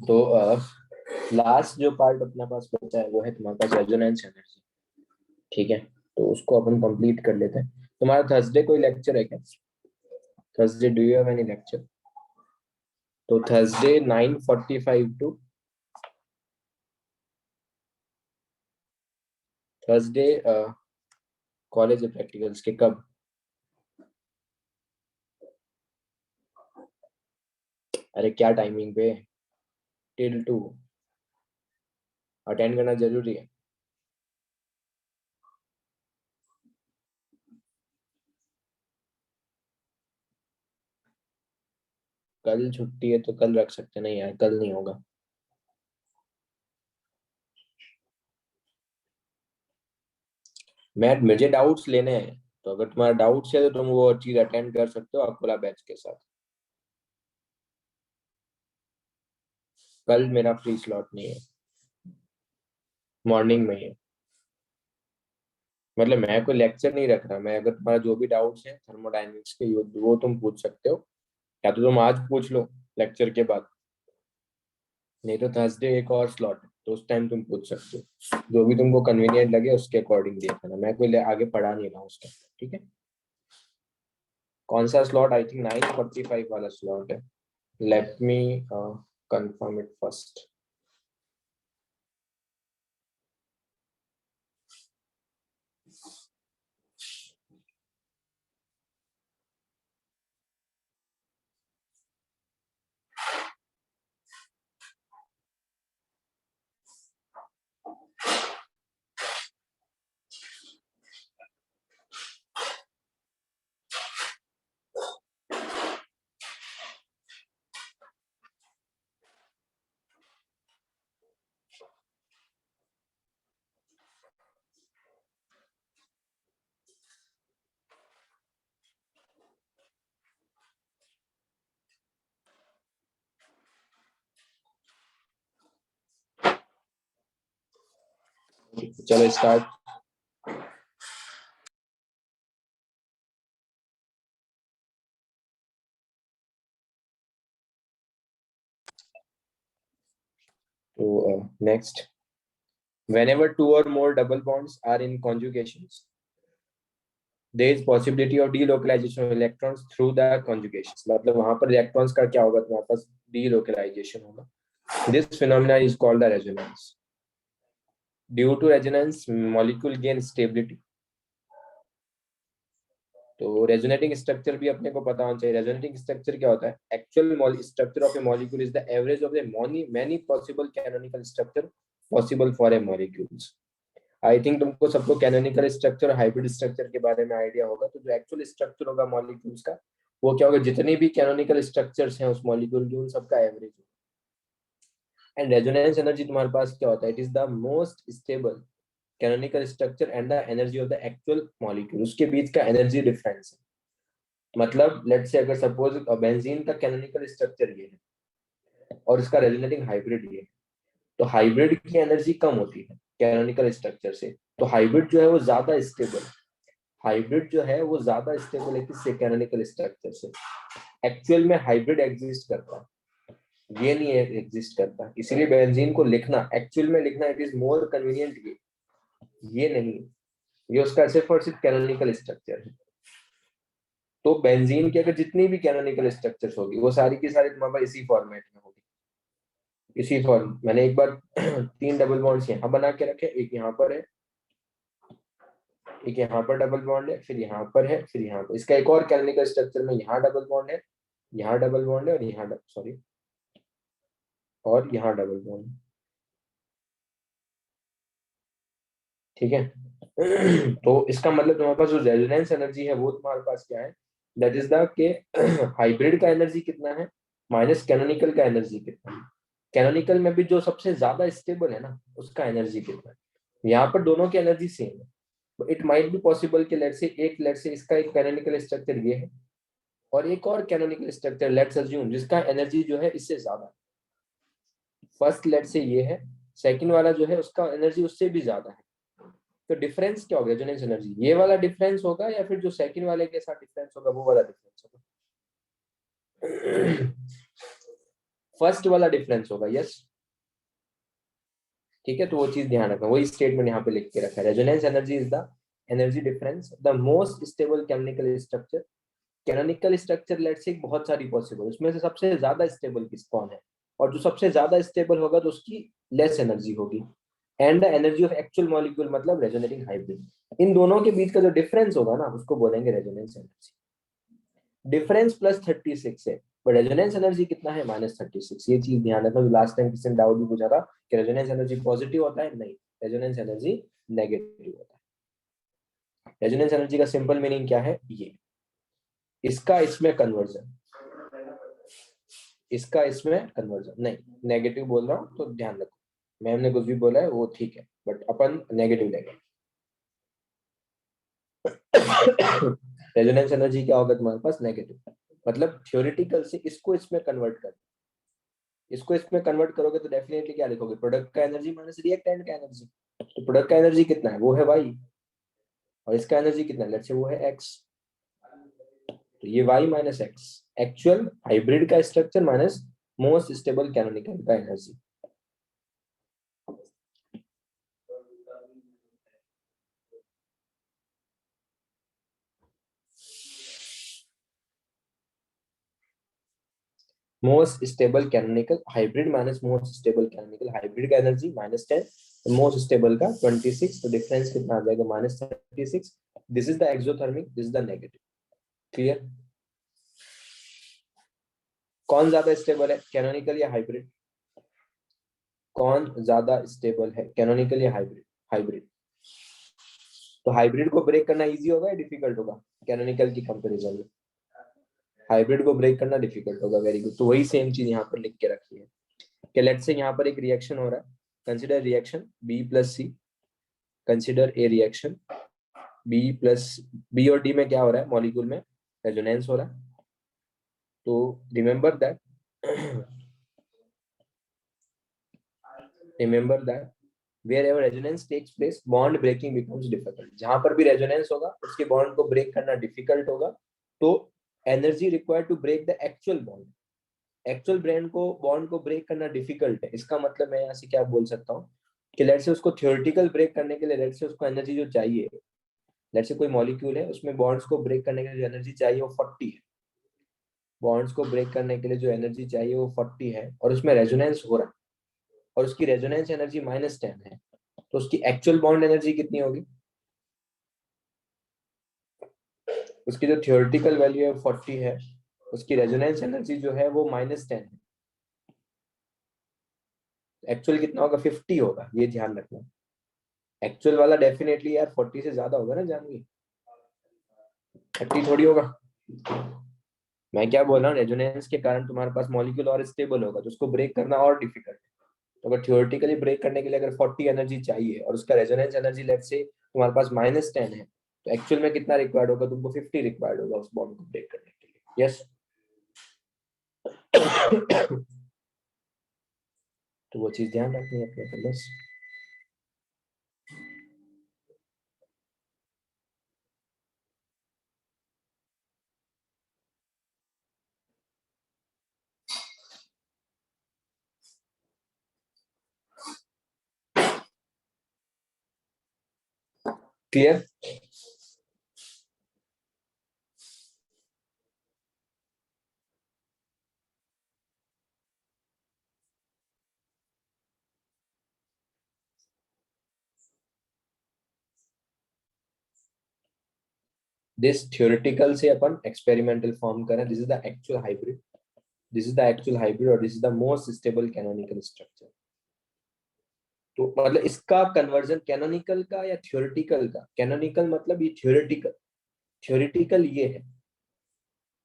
तो लास्ट जो पार्ट अपने पास बचा है वो है तुम्हारे पास रेजोनेंस एनर्जी। ठीक है, तो उसको अपन कंप्लीट कर लेते हैं। तुम्हारा थर्सडे कोई लेक्चर है क्या? Thursday do you have any lecture? तो Thursday 9:45 to Thursday college practicals के कब? अरे क्या टाइमिंग पे? टिल 2 अटेंड करना जरूरी है। कल छुट्टी है तो कल रख सकते नहीं यार, कल नहीं होगा। मैं मुझे डाउट्स लेने हैं, तो अगर तुम्हारा डाउट्स है तो तुम वो चीज अटेंड कर सकते हो अकोला बैच के साथ। कल मेरा फ्री स्लॉट नहीं है, मॉर्निंग में ही है। मतलब मैं कोई लेक्चर नहीं रख रहा, मैं अगर तुम्हारा जो भी डाउट्स है थर्मोडायनेमिक्स के वो तुम पूछ सकते हो, या तो तुम आज पूछ लो लेक्चर के बाद, नहीं तो थर्सडे एक और स्लॉट है तो उस टाइम तुम पूछ सकते हो। जो भी तुमको कन्वीनियंट लगे उसके अकॉर्डिंग देख लेना, मैं कोई आगे पढ़ा नहीं रहा हूँ उसका। ठीक है, कौन सा स्लॉट? आई थिंक 9:45 वाला स्लॉट है। Let me confirm it first. चलो स्टार्ट। तो next, whenever two or more double bonds are in conjugations, there is possibility of delocalization of electrons through the conjugations। मतलब वहां पर इलेक्ट्रॉन्स का क्या होगा, तुम्हारे पास delocalization होगा। this phenomena is called the resonance। due to resonance molecule gain stability। तो resonating structure भी अपने को पता होना चाहिए। रेजोनेटिंग स्ट्रक्चर क्या होता है? Actual structure of A molecule is the average of the many possible canonical structure possible for A molecules. I think तुमको सबको कैनोनिकल स्ट्रक्चर और हाइब्रिड स्ट्रक्चर के बारे में आइडिया होगा। तो जो एक्चुअल स्ट्रक्चर होगा मॉलिक्यूल्स का, वो क्या होगा? जितने भी कैनोनिकल स्ट्रक्चर्स हैं उस मॉलिक्यूल की, उन सबका एवरेज होगा। एंड रेजोनेंस एनर्जी तुम्हारे पास क्या होता है? It is the most stable canonical structure and the energy of the actual molecule. उसके बीच का एनर्जी डिफरेंस है। मतलब लेट्स से अगर सपोज बेंजीन का कैनोनिकल स्ट्रक्चर ये है और इसका रेजोनेटिंग हाइब्रिड ये है, तो हाइब्रिड की एनर्जी कम होती है कैनोनिकल स्ट्रक्चर से। तो हाइब्रिड जो है वो ज्यादा स्टेबल है। हाइब्रिड जो है वो ज्यादा स्टेबल है किससे? कैनोनिकल स्ट्रक्चर से। एक्चुअल में हाइब्रिड एग्जिस्ट करता है, ये नहीं एग्जिस्ट करता। इसीलिए बेंजीन को लिखना, एक्चुअल में लिखना, इट इज मोर कन्वीनियंट ये नहीं। ये उसका सिर्फ और सिर्फ कैनोनिकल स्ट्रक्चर है। तो बेंजीन की अगर जितनी भी कैनोनिकल स्ट्रक्चर्स होगी वो सारी की सारी तुम्हारे पास इसी फॉर्मेट में होगी। इसी फॉर्म मैंने एक बार 3 डबल बॉन्ड्स यहाँ बना के रखे, एक यहाँ पर है, एक यहाँ पर डबल बॉन्ड है, फिर यहाँ पर है, फिर यहाँ पर। इसका एक और कैनोनिकल स्ट्रक्चर में यहाँ डबल बॉन्ड है, यहाँ डबल बॉन्ड है, और यहाँ सॉरी, और यहाँ डबल बॉन्ड। ठीक है। तो इसका मतलब तुम्हारे पास जो रेजोनेंस एनर्जी है वो तुम्हारे पास क्या है? दैट इज द के हाइब्रिड का एनर्जी कितना है माइनस कैनोनिकल का एनर्जी कितना है। कैनोनिकल में भी जो सबसे ज्यादा स्टेबल है ना, उसका एनर्जी कितना है। यहाँ पर दोनों की एनर्जी सेम है। इट माइट बी पॉसिबल कि लेट से इसका एक कैनोनिकल स्ट्रक्चर ये है और एक और कैनोनिकल स्ट्रक्चर लेट्स अज्यूम जिसका एनर्जी जो है इससे ज्यादा है। फर्स्ट लेट से ये है, सेकंड वाला जो है उसका एनर्जी उससे भी ज्यादा है। तो डिफरेंस क्या होगा? रेजोनेंस एनर्जी ये वाला डिफरेंस होगा या फिर जो सेकंड वाले के साथ डिफरेंस होगा वो वाला डिफरेंस होगा? फर्स्ट वाला डिफरेंस होगा, यस। ठीक है, तो वो चीज ध्यान रखना, वही स्टेटमेंट यहाँ पे लिख के रखा है। Resonance energy is the energy difference the most stable chemical structure. Canonical structure let से बहुत सारी पॉसिबल, उसमें से सबसे ज्यादा स्टेबल किस कौन है, और जो सबसे ज्यादा स्टेबल होगा तो उसकी लेस एनर्जी होगी। And the energy of actual molecule मतलब रेजोनेटिंग हाइब्रिड, इन दोनों के बीच का जो डिफरेंस होगा ना उसको बोलेंगे रेजोनेंस एनर्जी। डिफरेंस +36 है, बट रेजोनेंस एनर्जी कितना है, -36। ये चीज ध्यान रखना, लास्ट टाइम किसी ने डाउट भी पूछा था कि रेजोनेंस एनर्जी पॉजिटिव होता है, नहीं, रेजोनेंस एनर्जी नेगेटिव होता है। रेजोनेंस एनर्जी का सिंपल मीनिंग क्या है, ये इसका इसमें कन्वर्जन, इसका इसमें कन्वर्जन, नहीं नेगेटिव बोल रहा हूँ तो ध्यान रखो, मैम ने कुछ भी बोला है वो ठीक है, बट अपन नेगेटिव लेंगे। रेजोनेंस एनर्जी क्या होगा तुम्हारे पास, नेगेटिव, मतलब थ्योरेटिकल से इसको इसमें कन्वर्ट कर, इसको इसमें कन्वर्ट करोगे तो डेफिनेटली क्या लिखोगे, प्रोडक्ट का एनर्जी माइनस रिएक्टेंट का एनर्जी। तो प्रोडक्ट का एनर्जी कितना है, वो है वाई, और इसका एनर्जी कितना है, लेट्स से वो है एक्स। तो ये y माइनस एक्स, एक्चुअल हाइब्रिड का structure minus most stable canonical का energy. Most stable canonical hybrid minus most stable canonical hybrid का एनर्जी -10, मोस्ट स्टेबल का 26, तो डिफरेंस कितना आ जाएगा, -36। This is the exothermic, this is the negative. Clear? कौन ज्यादा स्टेबल है, कैनोनिकल या हाइब्रिड? कौन ज्यादा स्टेबल है, कैनोनिकल या हाइब्रिड? हाइब्रिड। तो हाइब्रिड को ब्रेक करना इजी होगा या डिफिकल्ट होगा, कैनोनिकल की कंपैरिजन में? हाइब्रिड को ब्रेक करना डिफिकल्ट होगा, वेरी गुड। तो वही सेम चीज यहाँ पर लिख के रखी है कि लेट्स से यहाँ पर एक रिएक्शन हो रहा है, consider reaction B+C, consider a reaction B और D में क्या हो रहा है, मॉलिक्यूल में रेजोनेंस हो रहा है। तो remember that wherever resonance takes place bond breaking becomes difficult। जहां पर भी रेजोनेंस होगा उसके बॉन्ड को ब्रेक करना डिफिकल्ट होगा। तो energy required to break the actual bond, actual bond को ब्रेक करना डिफिकल्ट है। इसका मतलब मैं यहाँ से क्या बोल सकता हूँ कि लेट्स से उसको थ्योरेटिकल ब्रेक करने के लिए लेट्स से उसको एनर्जी जो चाहिए, लेट्स से कोई मॉलिक्यूल है उसमें बॉन्ड्स को ब्रेक करने के लिए जो एनर्जी चाहिए वो 40 है, बॉन्ड्स को ब्रेक करने के लिए जो एनर्जी चाहिए वो 40 है, और उसमें रेजोनेंस हो रहा है और उसकी रेजोनेंस एनर्जी -10 है, तो उसकी एक्चुअल बॉन्ड एनर्जी कितनी होगी, उसकी जो थ्योरेटिकल वैल्यू है 40 है, उसकी रेजोनेंस एनर्जी जो है वो -10 है, एक्चुअल कितना होगा, 50 होगा, ये ध्यान रखना। एक्चुअल वाला डेफिनेटली यार 40 से ज्यादा होगा ना जानवी, 30 थोड़ी होगा। मैं क्या बोल रहा हूँ, रेजोनेंस के कारण तुम्हारे पास मॉलिक्यूल और स्टेबल होगा तो उसको ब्रेक करना और डिफिकल्ट है। तो अगर थ्योरेटिकली ब्रेक करने के लिए अगर 40 एनर्जी चाहिए और उसका रेजोनेंस एनर्जी लेट्स से तुम्हारे पास -10 है, तो एक्चुअल में कितना रिक्वायर्ड होगा, तुमको 50 रिक्वायर्ड होगा उस बॉन्ड को ब्रेक करने के लिए। यस तो वो चीज ध्यान रखनी है अपने को बस। क्लियर? दिस थ्योरेटिकल से अपन एक्सपेरिमेंटल फॉर्म करें, this is the actual hybrid, this is the actual hybrid और this is the most stable canonical structure. तो मतलब इसका कन्वर्जन कैनोनिकल का या थ्योरेटिकल का, कैनोनिकल मतलब ये थ्योरेटिकल, थ्योरेटिकल ये है,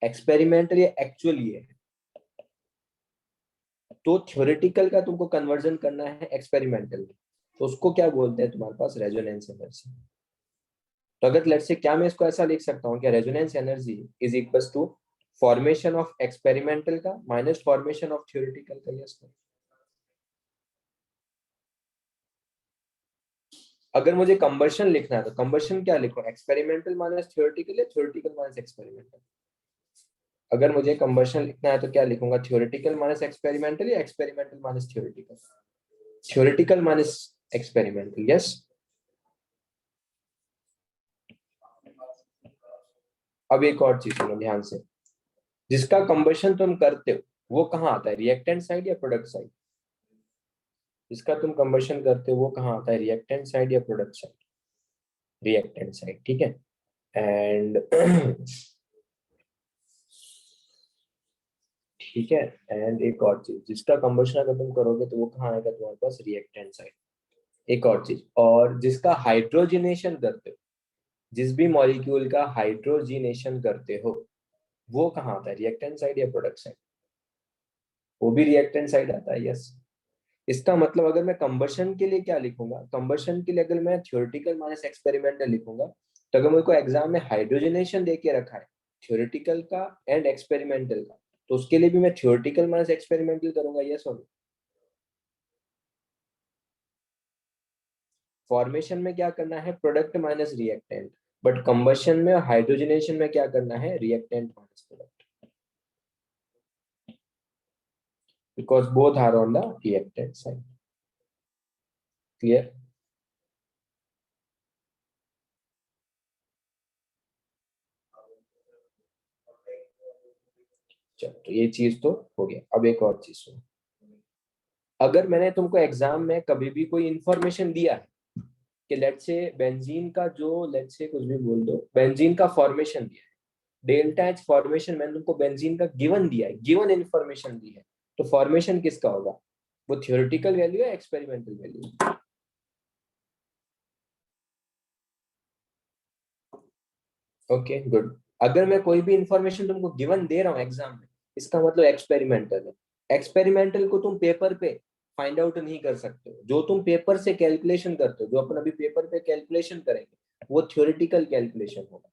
एक्सपेरिमेंटल या एक्चुअल ये है। तो थ्योरेटिकल का तुमको कन्वर्जन करना है एक्सपेरिमेंटल में, तो उसको क्या बोलते हैं तुम्हारे पास, रेजोनेंस एनर्जी। तो अगर लेट्स से क्या मैं इसको ऐसा लिख सकता हूँ कि resonance energy is equals to formation of experimental का माइनस फॉर्मेशन ऑफ थ्योरेटिकल का। यस, अगर मुझे कंबर्शन लिखना है तो कंबर्शन क्या लिखो, एक्सपेरिमेंटल माइनस थ्योरेटिकल या थ्योरेटिकल माइनस एक्सपेरिमेंटल? अगर मुझे कंबशन लिखना है तो क्या लिखूंगा, थ्योरेटिकल माइनस एक्सपेरिमेंटल या experimental minus theoretical? Theoretical minus experimental, yes. अब एक और चीज सुनो ध्यान से, जिसका कंबशन तुम करते हो वो कहाँ आता है, रिएक्टेंट साइड या प्रोडक्ट साइड? जिसका तुम कंबशन करते हो वो कहाँ आता है, रिएक्टेंट साइड या प्रोडक्ट साइड? रिएक्टेंट साइड, ठीक है। एंड ठीक है, एंड एक और चीज, जिसका कंबशन अगर तुम करोगे तो वो कहाँ आएगा तुम्हारे पास, रिएक्टेंट साइड। एक और चीज, और जिसका हाइड्रोजिनेशन करते हो, जिस भी मॉलिक्यूल का हाइड्रोजिनेशन करते हो वो कहाँ आता है, रिएक्टेंट साइड या प्रोडक्ट साइड? वो भी रिएक्टेंट साइड आता है, यस। इसका मतलब अगर मैं कंबशन के लिए क्या लिखूंगा, कंबशन के लिए अगर मैं थ्योरेटिकल माइनस एक्सपेरिमेंटल लिखूंगा, तो अगर मेरे को एग्जाम में हाइड्रोजनेशन दे के रखा है थ्योरेटिकल का एंड एक्सपेरिमेंटल का, तो उसके लिए भी मैं थ्योरेटिकल माइनस एक्सपेरिमेंटल करूंगा, यस और नो? फॉर्मेशन में क्या करना है, product minus reactant, but combustion में हाइड्रोजनेशन में क्या करना है, reactant minus product, because both are on the reactant side. Clear? चलो, तो ये चीज तो हो गया। अब एक और चीज सुनो, अगर मैंने तुमको एग्जाम में कभी भी कोई इंफॉर्मेशन दिया है कि लेट्स से बेंजीन का जो, लेट्स से कुछ भी बोल दो, बेंजीन का फॉर्मेशन दिया है, डेल्टा एच फॉर्मेशन मैंने तुमको बेंजीन का गिवन दिया है, गिवन इंफॉर्मेशन दी है, तो फॉर्मेशन किसका होगा, वो थ्योरेटिकल वैल्यू है एक्सपेरिमेंटल वैल्यू? Okay good. अगर मैं कोई भी इंफॉर्मेशन तुमको गिवन दे रहा हूँ एग्जाम में, इसका मतलब एक्सपेरिमेंटल है। एक्सपेरिमेंटल को तुम पेपर पे फाइंड आउट नहीं कर सकते हो, जो तुम पेपर से कैलकुलेशन करते हो, जो अपन अभी पेपर पे कैलकुलेशन करेंगे वो थ्योरेटिकल कैलकुलेशन होगा।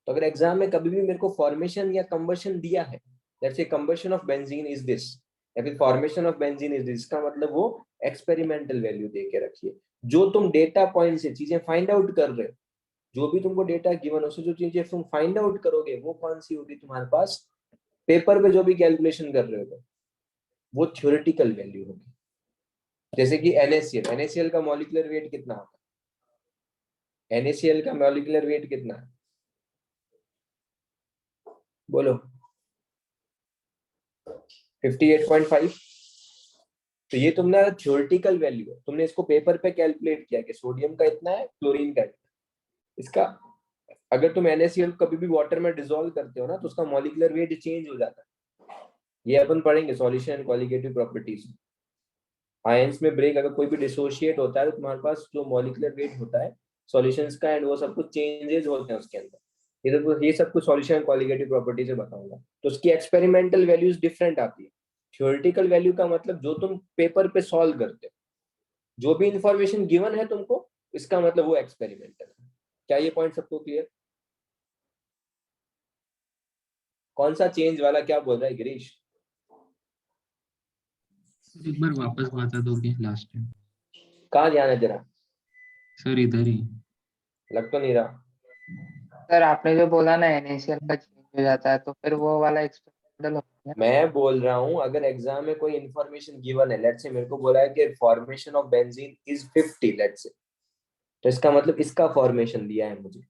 तो अगर एग्जाम में कभी भी मेरे को फॉर्मेशन या कंबशन दिया है, जैसे combustion of benzene is this या फिर formation of benzene is this, का मतलब वो एक्सपेरिमेंटल वैल्यू दे के रखिए। जो तुम डेटा पॉइंट से चीजें फाइंड आउट कर रहे हो, जो भी तुमको डेटा गिवन हो, जो चीजें तुम फाइंड आउट करोगे वो कौन सी होगी तुम्हारे पास, पेपर पे जो भी कैलकुलेशन कर रहे हो वो थ्योरेटिकल वैल्यू होगी। जैसे कि NaCl, NaCl का मॉलिक्यूलर वेट कितना होगा, NaCl का मॉलिक्यूलर वेट कितना है, बोलो? 58.5। तो ये तुम्हारा थ्योरेटिकल वैल्यू है, तुमने इसको पेपर पे कैलकुलेट किया कि सोडियम का इतना है, क्लोरीन का इतना है। इसका अगर तुम NaCl कभी भी वाटर में डिसॉल्व करते हो ना, तो उसका मॉलिक्यूलर वेट चेंज हो जाता है। ये अपन पढ़ेंगे solution and colligative properties. Ions में ब्रेक अगर कोई भी डिसोशिएट होता है तो तुम्हारे पास जो मॉलिक्यूलर वेट होता है सॉल्यूशंस का, एंड वो सब कुछ चेंजेस होते हैं उसके अंदर। ये सब कुछ सॉल्यूशन एंड कॉलिगेटिव प्रॉपर्टी से बताऊंगा। तो उसकी एक्सपेरिमेंटल वैल्यूज डिफरेंट आती है। थ्योरेटिकल वैल्यू का मतलब जो तुम पेपर पे सॉल्व करते हो, जो भी इंफॉर्मेशन गिवन है तुमको, इसका मतलब वो एक्सपेरिमेंटल है। क्या ये पॉइंट सबको क्लियर? कौन सा चेंज वाला क्या बोल रहा है गिरीश? एक बार वापस बता दोगे लास्ट टाइम? कहाँ ध्यान है तेरा? सर इधर ही। लग तो नहीं रहा। सर आपने जो बोला ना NaCl का चेंज हो जाता है, तो फिर वो वाला एक्सपेरिमेंटल हो गया। मैं बोल रहा हूँ अगर एग्जाम में कोई इंफॉर्मेशन गिवन है, लेट्स से मेरे को बोला है कि formation of benzene is 50, let's say, तो इसका मतलब इसका फॉर्मेशन दिया है मुझे,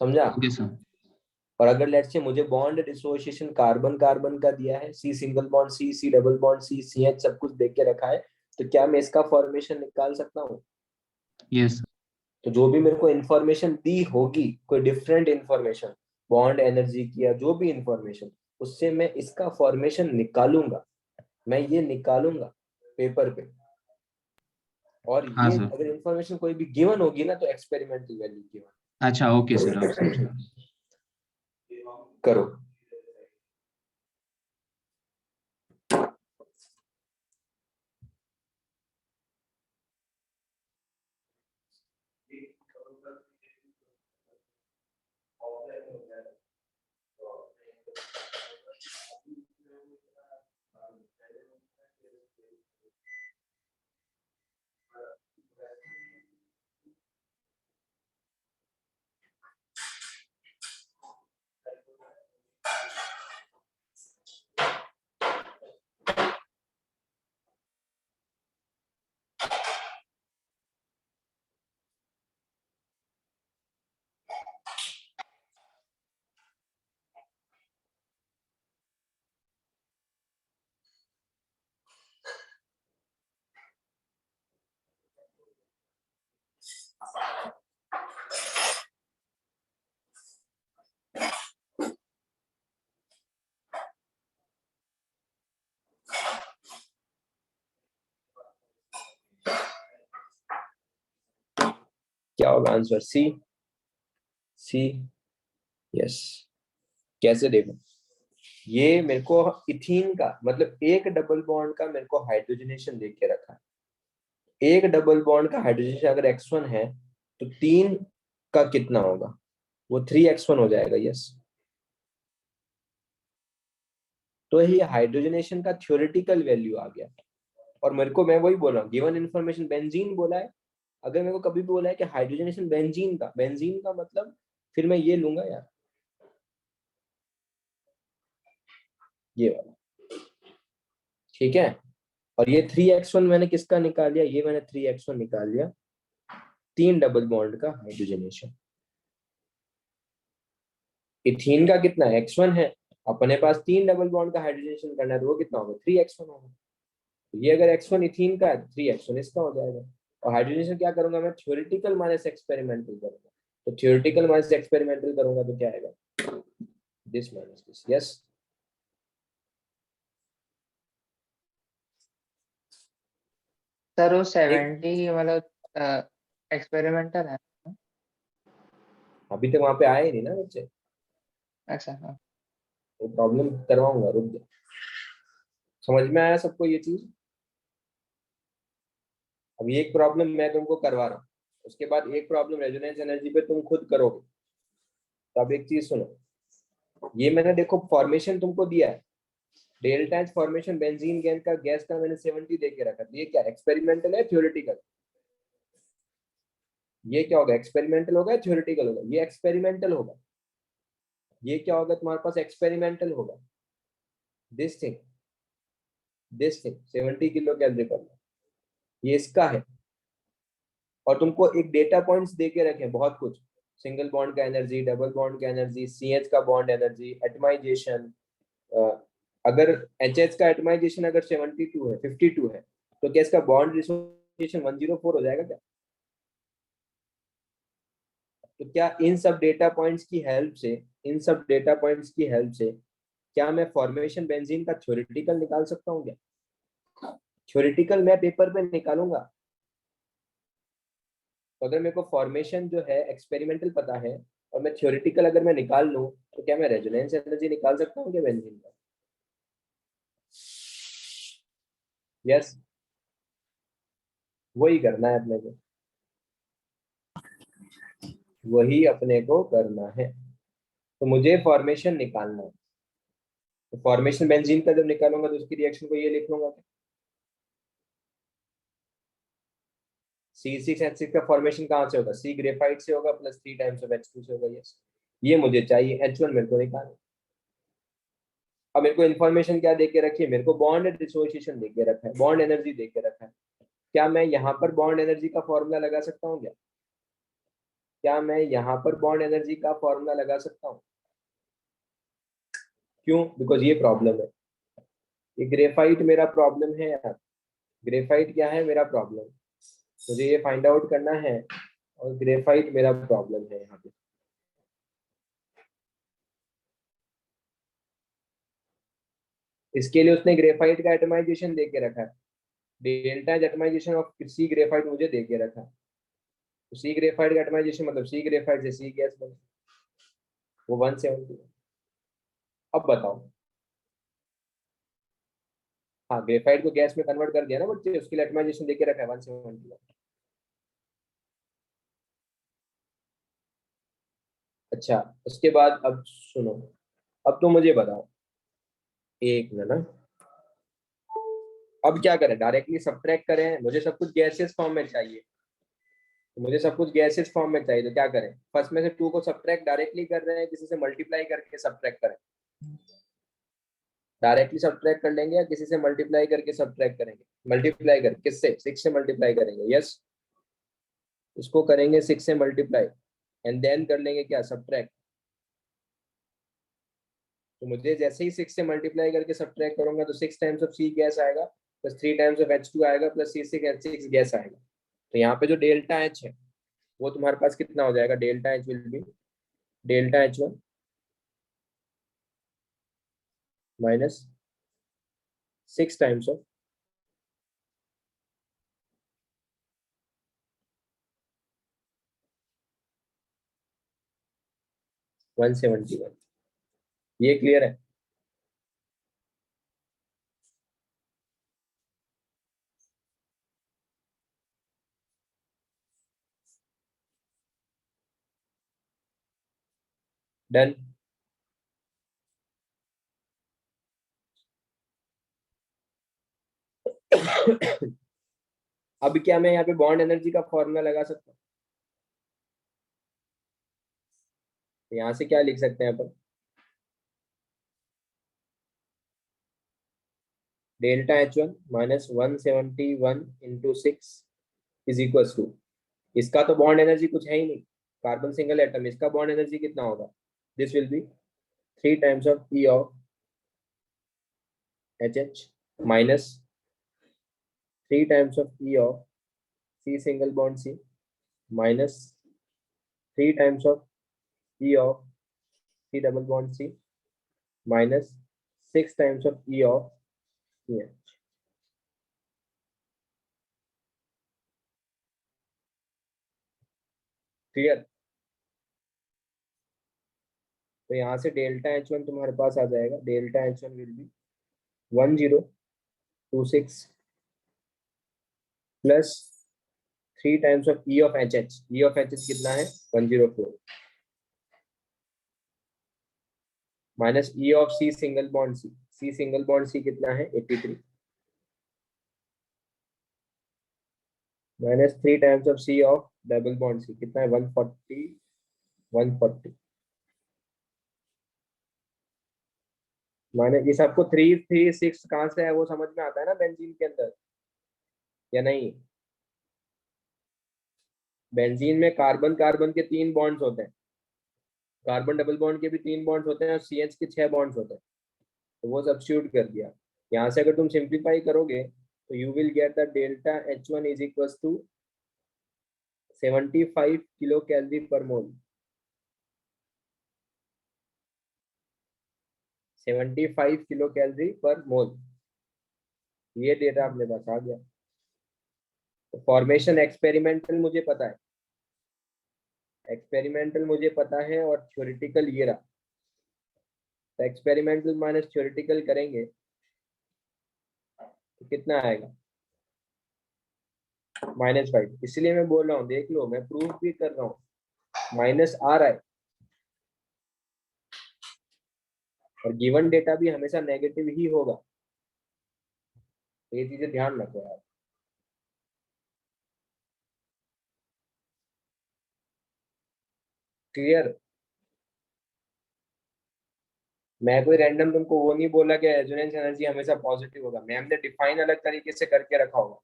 समझा? Okay sir. और अगर लेट्स से मुझे बॉन्ड डिसोसिएशन कार्बन कार्बन का दिया है, C single bond C, C double bond C, C H सब कुछ देख के रखा है, तो क्या मैं इसका फॉर्मेशन निकाल सकता हूँ? यस। तो जो भी मेरे को इंफॉर्मेशन दी होगी, कोई डिफरेंट इंफॉर्मेशन, बॉन्ड एनर्जी की या जो भी इंफॉर्मेशन, उससे मैं इसका फॉर्मेशन निकालूंगा, मैं ये निकालूंगा पेपर पे। और हाँ ये सर। अगर इंफॉर्मेशन कोई भी गिवन होगी ना, तो एक्सपेरिमेंटल वैल्यू अच्छा ओके सर, अब समझा। गिवन करो। क्या होगा आंसर? सी। सी। यस। कैसे देखो, ये मेरे को इथीन का मतलब एक डबल बॉन्ड का मेरे को हाइड्रोजनेशन देख के रखा है। एक डबल बॉन्ड का हाइड्रोजनेशन अगर x1 है तो 3 का कितना होगा? वो 3x1 हो जाएगा। यस। तो ये हाइड्रोजनेशन का थ्योरेटिकल वैल्यू आ गया। और मेरे को, मैं वही बोल रहा हूँ, गिवन इन्फॉर्मेशन बेंजीन बोला है, अगर मेरे को कभी भी बोला है कि हाइड्रोजनेशन बेंजीन का मतलब, फिर मैं ये लूंगा यार, ये वाला। ठीक है। और ये 3x1 मैंने किसका निकाल लिया? ये मैंने 3x1 निकाल लिया 3 डबल बॉन्ड का हाइड्रोजनेशन। इथीन का कितना है? x1 है, अपने पास 3 डबल बॉन्ड का हाइड्रोजनेशन करना है तो वो कितना होगा? 3x1 होगा। तो ये अगर x1 इथीन का है, 3x1 इसका हो जाएगा। और हाइड्रोजनेशन क्या करूंगा मैं? थ्योरेटिकल माइनस एक्सपेरिमेंटल करूंगा। तो थ्योरेटिकल माइनस एक्सपेरिमेंटल करूंगा तो क्या आएगा? This minus this. Yes. Sir वो एक 70 मतलब एक्सपेरिमेंटल है। अभी तक वहां पे आए ही नहीं ना बच्चे, अच्छा हाँ। तो प्रॉब्लम करवाऊंगा, रुक जा। समझ में आया सबको ये चीज? अभी एक प्रॉब्लम मैं तुमको करवा रहा हूँ, उसके बाद एक प्रॉब्लम रेजोनेंस एनर्जी पे तुम खुद करोगे। तो अब एक चीज सुनो, ये मैंने देखो फॉर्मेशन तुमको दिया है, delta H formation benzene gas का मैंने 70 दे के रखा। ये क्या एक्सपेरिमेंटल है थ्योरेटिकल? ये क्या होगा? एक्सपेरिमेंटल होगा या थ्योरेटिकल होगा? ये एक्सपेरिमेंटल होगा। ये क्या होगा तुम्हारे पास? एक्सपेरिमेंटल होगा। This thing, this thing 70 kilo calorie पर, ये इसका है। और तुमको एक डेटा पॉइंट्स दे के रखे बहुत कुछ, सिंगल बॉन्ड का एनर्जी, डबल बॉन्ड का एनर्जी, CH का बॉन्ड एनर्जी, एटमाइजेशन। अगर HH का एटमाइजेशन अगर 72 है, 52 है, तो क्या इसका बॉन्ड डिसोसिएशन 104 हो जाएगा क्या? तो क्या इन सब डेटा पॉइंट्स की हेल्प से, इन सब डेटा पॉइंट्स की हेल्प से क्या मैं फॉर्मेशन बेंजीन का थ्योरेटिकल निकाल सकता हूँ क्या? थ्योरेटिकल मैं पेपर पे निकालूंगा। तो अगर मेरे को फॉर्मेशन जो है एक्सपेरिमेंटल पता है और मैं थ्योरेटिकल अगर मैं निकाल लूं, तो क्या मैं रेजोनेंस एनर्जी निकाल सकता हूँ क्या बेंजीन का? यस। वही करना है अपने को, वही अपने को करना है। तो मुझे फॉर्मेशन निकालना है। तो फॉर्मेशन बेंजीन का जब निकालूंगा तो उसकी रिएक्शन को ये लिख लूंगा, C6H6 का फॉर्मेशन कहाँ से होगा? C ग्रेफाइट से होगा प्लस 3 टाइम्स ऑफ H2 से होगा। यस। ये मुझे चाहिए, H1 मेरे को निकालना। अब मेरे को इन्फॉर्मेशन क्या दे के रखी है? मेरे को बॉन्ड डिसोसिएशन दे के रखा है, बॉन्ड एनर्जी दे के रखा है। क्या मैं यहाँ पर बॉन्ड एनर्जी का फॉर्मूला लगा सकता हूँ क्या? क्या मैं यहाँ पर बॉन्ड एनर्जी का फॉर्मूला लगा सकता हूँ? क्यों? बिकॉज ये प्रॉब्लम है, ये ग्रेफाइट मेरा प्रॉब्लम है यार। ग्रेफाइट क्या है मेरा प्रॉब्लम? मुझे ये फाइंड आउट करना है, और ग्रेफाइट मेरा प्रॉब्लम है यहाँ पे। इसके लिए उसने ग्रेफाइट का एटमाइजेशन दे के रखा है, delta atomization of C graphite मुझे दे के रखा है। तो सी ग्रेफाइट का एटमाइजेशन मतलब सी ग्रेफाइट से सी गैस बने, वो 170। अब बताओ, हाँ ग्रेफाइट को गैस में कन्वर्ट कर दिया ना बच्चे, उसके लिए एटमाइजेशन देके रखा है 170। अच्छा, उसके बाद अब सुनो, अब तो मुझे बताओ, एक मिनट, अब क्या करें? डायरेक्टली सब्ट्रैक्ट करें? मुझे सब कुछ गैसियस फॉर्म में चाहिए, तो मुझे सब कुछ गैसियस फॉर्म में चाहिए, तो क्या करें? फर्स्ट में से 2 को सब्ट्रैक्ट डायरेक्टली कर रहे हैं, किसी से मल्टीप्लाई करके सब्ट्रैक्ट करें? डायरेक्टली सब्ट्रैक्ट कर लेंगे या किसी से मल्टीप्लाई करके सब्ट्रैक्ट करेंगे? मल्टीप्लाई कर, किससे? 6 से मल्टीप्लाई करेंगे। यस, इसको करेंगे 6 से मल्टीप्लाई, एंड देन कर लेंगे क्या? सब्ट्रैक्ट। तो मुझे जैसे ही 6 से मल्टीप्लाई करके सब्ट्रैक्ट करूंगा तो 6 टाइम्स ऑफ सी गैस आएगा प्लस 3 टाइम्स ऑफ H2 आएगा प्लस C6H6 गैस आएगा। तो यहाँ पे जो डेल्टा एच है वो तुम्हारे पास कितना हो जाएगा? Delta H will be delta H1 minus 6 times of 171, ये क्लियर है? डन। अब क्या मैं यहाँ पे बॉन्ड एनर्जी का फॉर्मूला लगा सकता हूँ? यहाँ से क्या लिख सकते हैं अपन? Delta H1 minus 171 into 6 is equal to, इसका तो बॉन्ड एनर्जी कुछ है ही नहीं, कार्बन सिंगल एटम, इसका बॉन्ड एनर्जी कितना होगा? This will be 3 times of E of HH minus 3 times of E of C single bond C minus 3 times of E of C double bond C minus 6 times of E of CH। Clear? तो यहाँ से delta H1 तुम्हारे पास आ जाएगा, delta H1 will be 1026 plus 3 times of E of HH, E of HH कितना है? 104 minus E of C single bond C, C single bond C कितना है? 83 minus 3 times of C of double bond C कितना है? 140 minus, इस आपको 336 कहाँ से है वो समझ में आता है ना बेंजीन के अंदर या नहीं? बेंजीन में कार्बन कार्बन के 3 बॉन्ड्स होते हैं, कार्बन डबल बॉन्ड के भी 3 बॉन्ड्स होते हैं और CH के 6 बॉन्ड्स होते हैं, तो वो सब्स्टिट्यूट कर दिया। यहाँ से अगर तुम सिंप्लीफाई करोगे तो you will get the delta H1 is equal to 75 kilo calorie per mole, 75 kilo calorie per मोल, ये डेटा अपने पास आ गया। तो फॉर्मेशन एक्सपेरिमेंटल मुझे पता है, एक्सपेरिमेंटल मुझे पता है और थ्योरेटिकल ये रहा। तो एक्सपेरिमेंटल माइनस थ्योरेटिकल करेंगे तो कितना आएगा? -5। इसलिए मैं बोल रहा हूँ, देख लो मैं प्रूफ भी कर रहा हूँ, माइनस आ रहा है और गिवन डेटा भी हमेशा नेगेटिव ही होगा, तो ये चीजें ध्यान रखो यार। क्लियर? मैं कोई रैंडम तुमको वो नहीं बोला कि रेजोनेंस एनर्जी हमेशा पॉजिटिव होगा, मैम ने डिफाइन अलग तरीके से करके रखा होगा।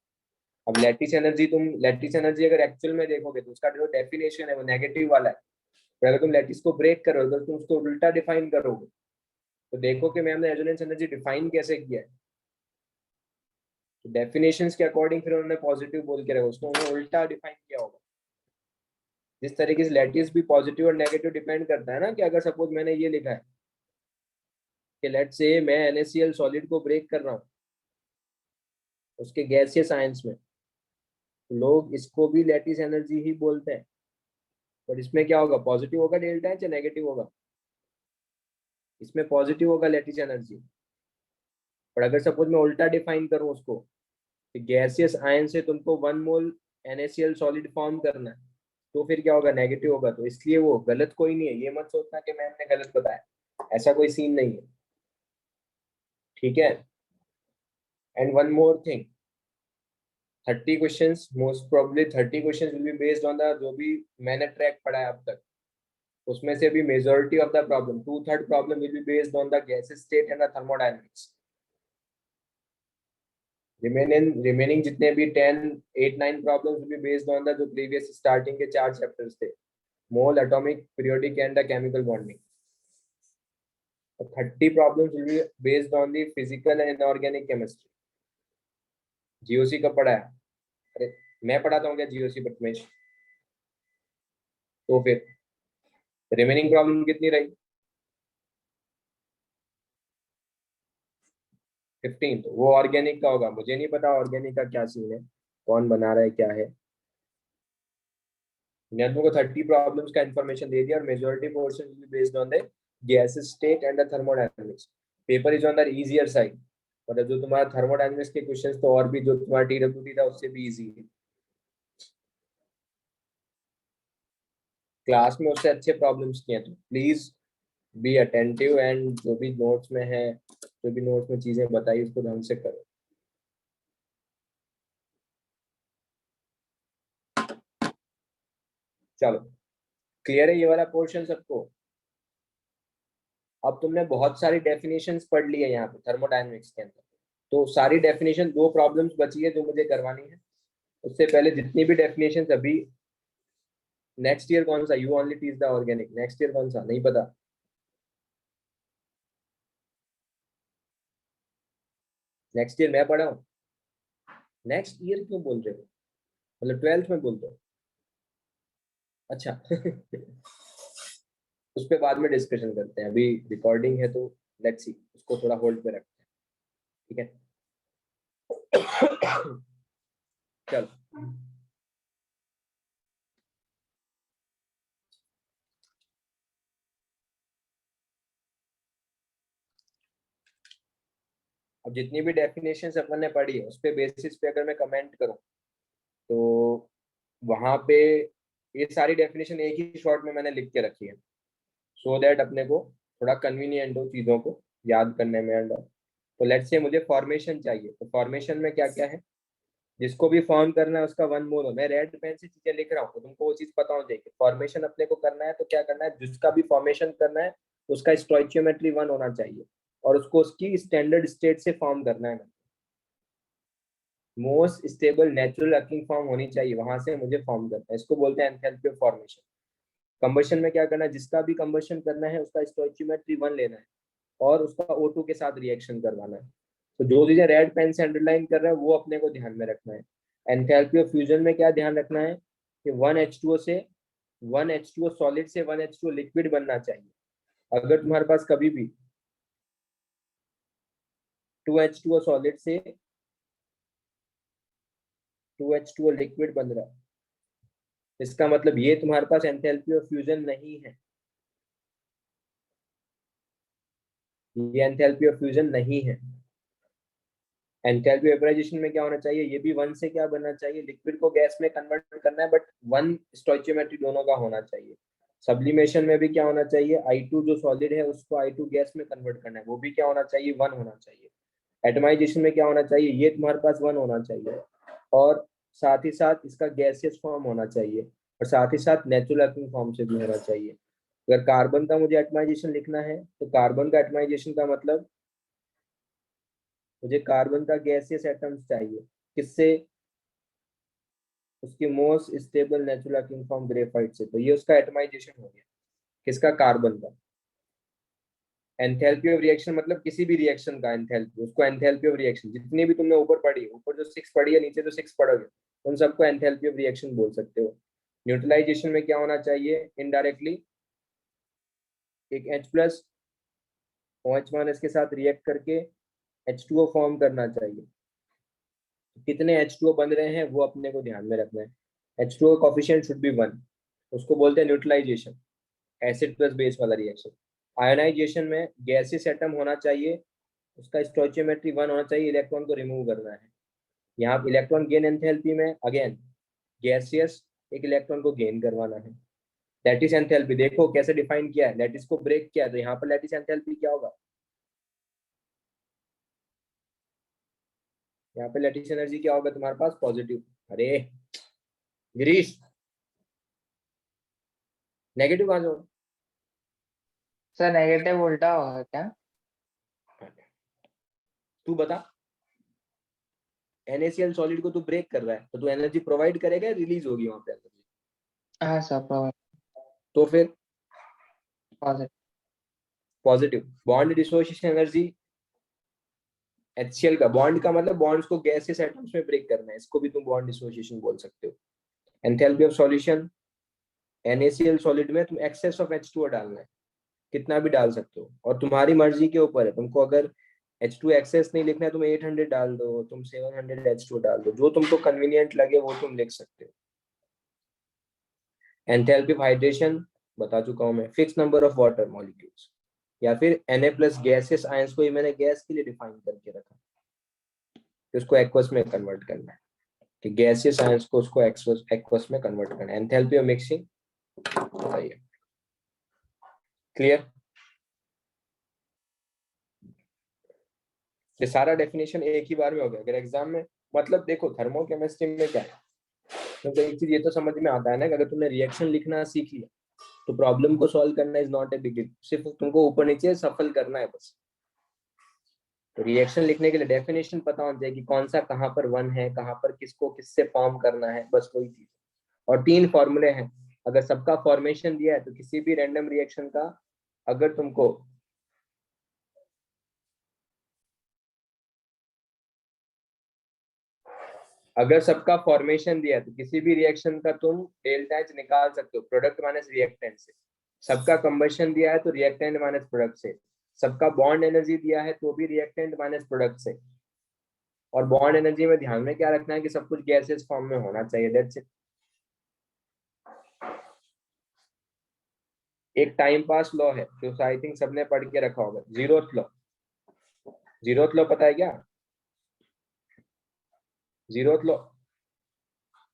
अब लैटिस एनर्जी, तुम लैटिस एनर्जी अगर एक्चुअल में देखोगे तो उसका जो डेफिनेशन है वो नेगेटिव वाला है, पर अगर तुम लैटिस को ब्रेक करोगे तो तुम उसको उल्टा डिफाइन करोगे तो देखो कि मैम ने रेजोनेंस एनर्जी डिफाइन कैसे किया है। तो डेफिनेशंस के अकॉर्डिंग फिर उन्होंने पॉजिटिव बोल के रखा, उसको उन्होंने उल्टा डिफाइन किया होगा। जिस तरीके से लैटिस भी पॉजिटिव और नेगेटिव डिपेंड करता है ना, कि अगर सपोज मैंने ये लिखा है कि लेट से मैं NaCl सॉलिड को ब्रेक कर रहा हूँ उसके गैसियस आयंस में, लोग इसको भी लैटिस एनर्जी ही बोलते हैं, पर इसमें क्या होगा? पॉजिटिव होगा डेल्टा एच या नेगेटिव होगा? इसमें पॉजिटिव होगा लैटिस एनर्जी। पर अगर सपोज मैं उल्टा डिफाइन करूं उसको कि गैसियस आयन से तुमको 1 मोल NaCl सॉलिड फॉर्म करना है, तो फिर क्या होगा? नेगेटिव होगा। तो इसलिए वो गलत कोई नहीं है, ये मत सोचना कि मैंने गलत बताया, ऐसा कोई सीन नहीं है। ठीक है? And one more thing, 30 questions, most probably 30 questions will be based on the, जो भी मैंने ट्रैक पढ़ा है अब तक उसमें से भी majority of the problem, 2/3 problem will be based on the gases state and the thermodynamics. Remaining जितने भी 10 8 9 problems will be based on the जो प्रीवियस स्टार्टिंग के 4 चैप्टर्स थे, mole, atomic, periodic and the chemical bonding. 30 problems will be based on the physical and inorganic chemistry. GOC कब पढ़ा है? अरे मैं पढ़ाता हूँ क्या जीओसी प्रथमेश? तो फिर रिमेनिंग प्रॉब्लम कितनी रही? 15। तो वो ऑर्गेनिक का होगा, मुझे नहीं पता ऑर्गेनिक का क्या सीन है, कौन बना रहा है क्या है, मैंने तुमको 30 प्रॉब्लम्स का इंफॉर्मेशन दे दिया और majority portion will be based on the gases state and the thermodynamics. Paper is on the easier side. मतलब जो तुम्हारा थर्मोडायनामिक्स के क्वेश्चंस तो और भी जो तुम्हारा टीडब्ल्यूटी था उससे भी इजी है. क्लास में उससे अच्छे प्रॉब्लम्स किए तो प्लीज बी अटेंटिव एंड जो भी नोट्स में है, जो भी नोट्स में चीजें बताई उसको ढंग से करो. चलो क्लियर है ये वाला पोर्शन सबको. अब तुमने बहुत सारी डेफिनेशंस पढ़ ली है यहाँ पे थर्मोडायनेमिक्स के अंदर. तो सारी डेफिनेशन, 2 प्रॉब्लम्स बची है जो मुझे करवानी है. उससे पहले जितनी भी डेफिनेशंस अभी नेक्स्ट ईयर कौन सा, you only teach the organic, next year कौन सा नहीं पता. नेक्स्ट ईयर मैं पढ़ा हूँ. नेक्स्ट ईयर क्यों बोल रहे हो, मतलब 12th में बोल रहे हो. अच्छा उस पर बाद में डिस्कशन करते हैं, अभी रिकॉर्डिंग है तो लेट्स सी, उसको थोड़ा होल्ड पे रखते हैं. ठीक है चलो. अब जितनी भी डेफिनेशंस अपन ने पढ़ी है उस पे बेसिस पे अगर मैं कमेंट करूं तो वहां पे ये सारी डेफिनेशन एक ही शॉर्ट में मैंने लिख के रखी है सो दैट अपने को थोड़ा कन्वीनियंट हो चीज़ों को याद करने में एंड. तो लेट्स से मुझे फॉर्मेशन चाहिए, तो फॉर्मेशन में क्या क्या है, जिसको भी फॉर्म करना है उसका 1 मोल हो. मैं रेड पेन से चीजें लिख रहा हूँ तो तुमको वो चीज पता होनी चाहिए. फॉर्मेशन अपने को करना है तो क्या करना है, जिसका भी फॉर्मेशन करना है उसका स्टोइचियोमेट्री 1 होना चाहिए और उसको उसकी स्टैंडर्ड स्टेट से फॉर्म करना है. Most stable natural occurring form होनी चाहिए, वहां से मुझे फॉर्म करना है. इसको बोलते हैं एंथैल्पी ऑफ फॉर्मेशन. कंबशन में क्या करना है, जिसका भी कंबशन करना है उसका स्टोइचियोमेट्री 1 लेना है और उसका O2 के साथ रिएक्शन करवाना है. तो जो चीजें रेड पेन से अंडरलाइन कर रहा है वो अपने को ध्यान में रखना है. एंथैल्पी ऑफ फ्यूजन में क्या ध्यान रखना है कि 1H2O से 1H2O सॉलिड से 1H2O लिक्विड बनना चाहिए. अगर तुम्हारे पास कभी भी 2H2O सॉलिड से 2H2O लिक्विड बन रहा है, इसका मतलब ये तुम्हारे पास एंथैल्पी ऑफ फ्यूजन नहीं है. ये एंथैल्पी ऑफ फ्यूजन नहीं है. एंथैल्पी वेपराइजेशन में क्या होना चाहिए, ये भी 1 से क्या बनना चाहिए, लिक्विड को गैस में कन्वर्ट करना है बट 1 स्टोइचियोमेट्री दोनों का होना चाहिए. सब्लिमेशन में भी क्या होना चाहिए, I2 जो सॉलिड है उसको I2 गैस में कन्वर्ट करना है, वो भी क्या होना चाहिए, 1 होना चाहिए. एटमाइजेशन में क्या होना चाहिए, ये तुम्हारे पास 1 होना चाहिए और साथ ही साथ इसका गैसियस फॉर्म होना चाहिए और साथ ही साथ नेचुरल अकिंग फॉर्म से भी होना चाहिए. अगर कार्बन का मुझे एटमाइजेशन लिखना है तो कार्बन का एटमाइजेशन का मतलब मुझे कार्बन का गैसियस एटम्स चाहिए, किससे, उसकी most stable natural occurring form graphite से. तो ये उसका एटमाइजेशन हो गया, किसका, कार्बन का. एंथैल्पी ऑफ रिएक्शन मतलब किसी भी रिएक्शन का एंथैल्पी, उसको एंथैल्पी ऑफ रिएक्शन जितनी भी तुमने ऊपर पढ़ी, ऊपर जो 6 पढ़ी है नीचे जो 6 पढ़ोगे उन सबको एंथैल्पी ऑफ रिएक्शन बोल सकते हो. न्यूट्रलाइजेशन में क्या होना चाहिए, इनडायरेक्टली एक H+ OH- के साथ रिएक्ट करके H2O फॉर्म करना चाहिए. कितने H2O बन रहे हैं वो अपने को ध्यान में रखना है. H2O कोफिशिएंट शुड बी 1, उसको बोलते हैं न्यूट्रलाइजेशन, एसिड प्लस बेस वाला रिएक्शन. आयोनाइजेशन में गैसियस एटम होना चाहिए, उसका स्टोइचियोमेट्री 1 होना चाहिए, इलेक्ट्रॉन को रिमूव करना है. यहाँ इलेक्ट्रॉन गेन एंथैल्पी में अगेन गैसियस एक इलेक्ट्रॉन को गेन करवाना है. लैटिस एंथैल्पी देखो कैसे डिफाइन किया है, लैटिस को ब्रेक किया है तो यहाँ पर लैटिस एंथैल्पी क्या होगा, यहाँ पे लैटिस एनर्जी क्या होगा तुम्हारे पास, पॉजिटिव. अरे गिरीश नेगेटिव कहाँ से होगा, सर नेगेटिव उल्टा होगा क्या? तू बता. NaCl सॉलिड को तू ब्रेक कर रहा है तो तू एनर्जी प्रोवाइड करेगा, रिलीज होगी वहां पे एनर्जी. हाँ सर, तो फिर positive. Positive. Bond dissociation energy HCl का, बॉन्ड का मतलब बॉन्ड्स को गैसेस एटम्स में ब्रेक करना है, इसको भी तुम बॉन्ड डिसोसिएशन बोल सकते हो. Enthalpy of solution, NaCl solid में तुम एक्सेस ऑफ H2O डालना है, कितना भी डाल सकते हो और तुम्हारी मर्जी के ऊपर है. तुमको अगर H2 एक्सेस नहीं लिखना है तुम 800 डाल दो, तुम 700 H2 डाल दो, जो तुमको कन्वीनियंट लगे वो तुम लिख सकते हो. एंथैल्पी ऑफ हाइड्रेशन बता चुका हूं मैं, fix number of water molecules, या फिर Na+ गैसेस आयंस को ही मैंने गैस के लिए डिफाइन करके रखा, तो उसको एक्वस में कन्वर्ट करना है, कि गैसियस आयंस को उसको एक्वस में कन्वर्ट करना है। एंथैल्पी ऑफ मिक्सिंग बताइए, क्लियर? ये सारा डेफिनेशन एक ही बार में हो गया अगर एग्जाम में, मतलब देखो थर्मोकेमिस्ट्री में क्या है, तो एक चीज ये तो समझ में आता है ना कि अगर तुमने रिएक्शन लिखना सीख लिया तो प्रॉब्लम को सॉल्व करना is not a big deal, सिर्फ तुमको ऊपर नीचे सफल करना है बस। तो रिएक्शन लिखने के लिए डेफिनेशन पता होना चाहिए कि कौन सा कहाँ पर वन है, कहाँ पर किसको किससे फॉर्म करना है, बस वही चीज। और 3 फॉर्मूले हैं, अगर सबका फॉर्मेशन दिया है तो किसी भी रैंडम रिएक्शन का अगर तुमको अगर सबका फॉर्मेशन दिया है तो किसी भी रिएक्शन का तुम डेल्टा एच निकाल सकते हो प्रोडक्ट माइनस रिएक्टेंट से। सबका कंबशन दिया है तो रिएक्टेंट माइनस प्रोडक्ट से। सबका बॉन्ड एनर्जी दिया है तो भी रिएक्टेंट माइनस प्रोडक्ट से। और बॉन्ड एनर्जी में ध्यान में क्या रखना है कि सब कुछ गैसेस फॉर्म में होना चाहिए, दैट्स इट। एक टाइम पास लॉ है जो आई थिंक सबने पढ़ के रखा होगा, जीरोथ लॉ। जीरोथ लॉ पता है क्या? जीरोथ लॉ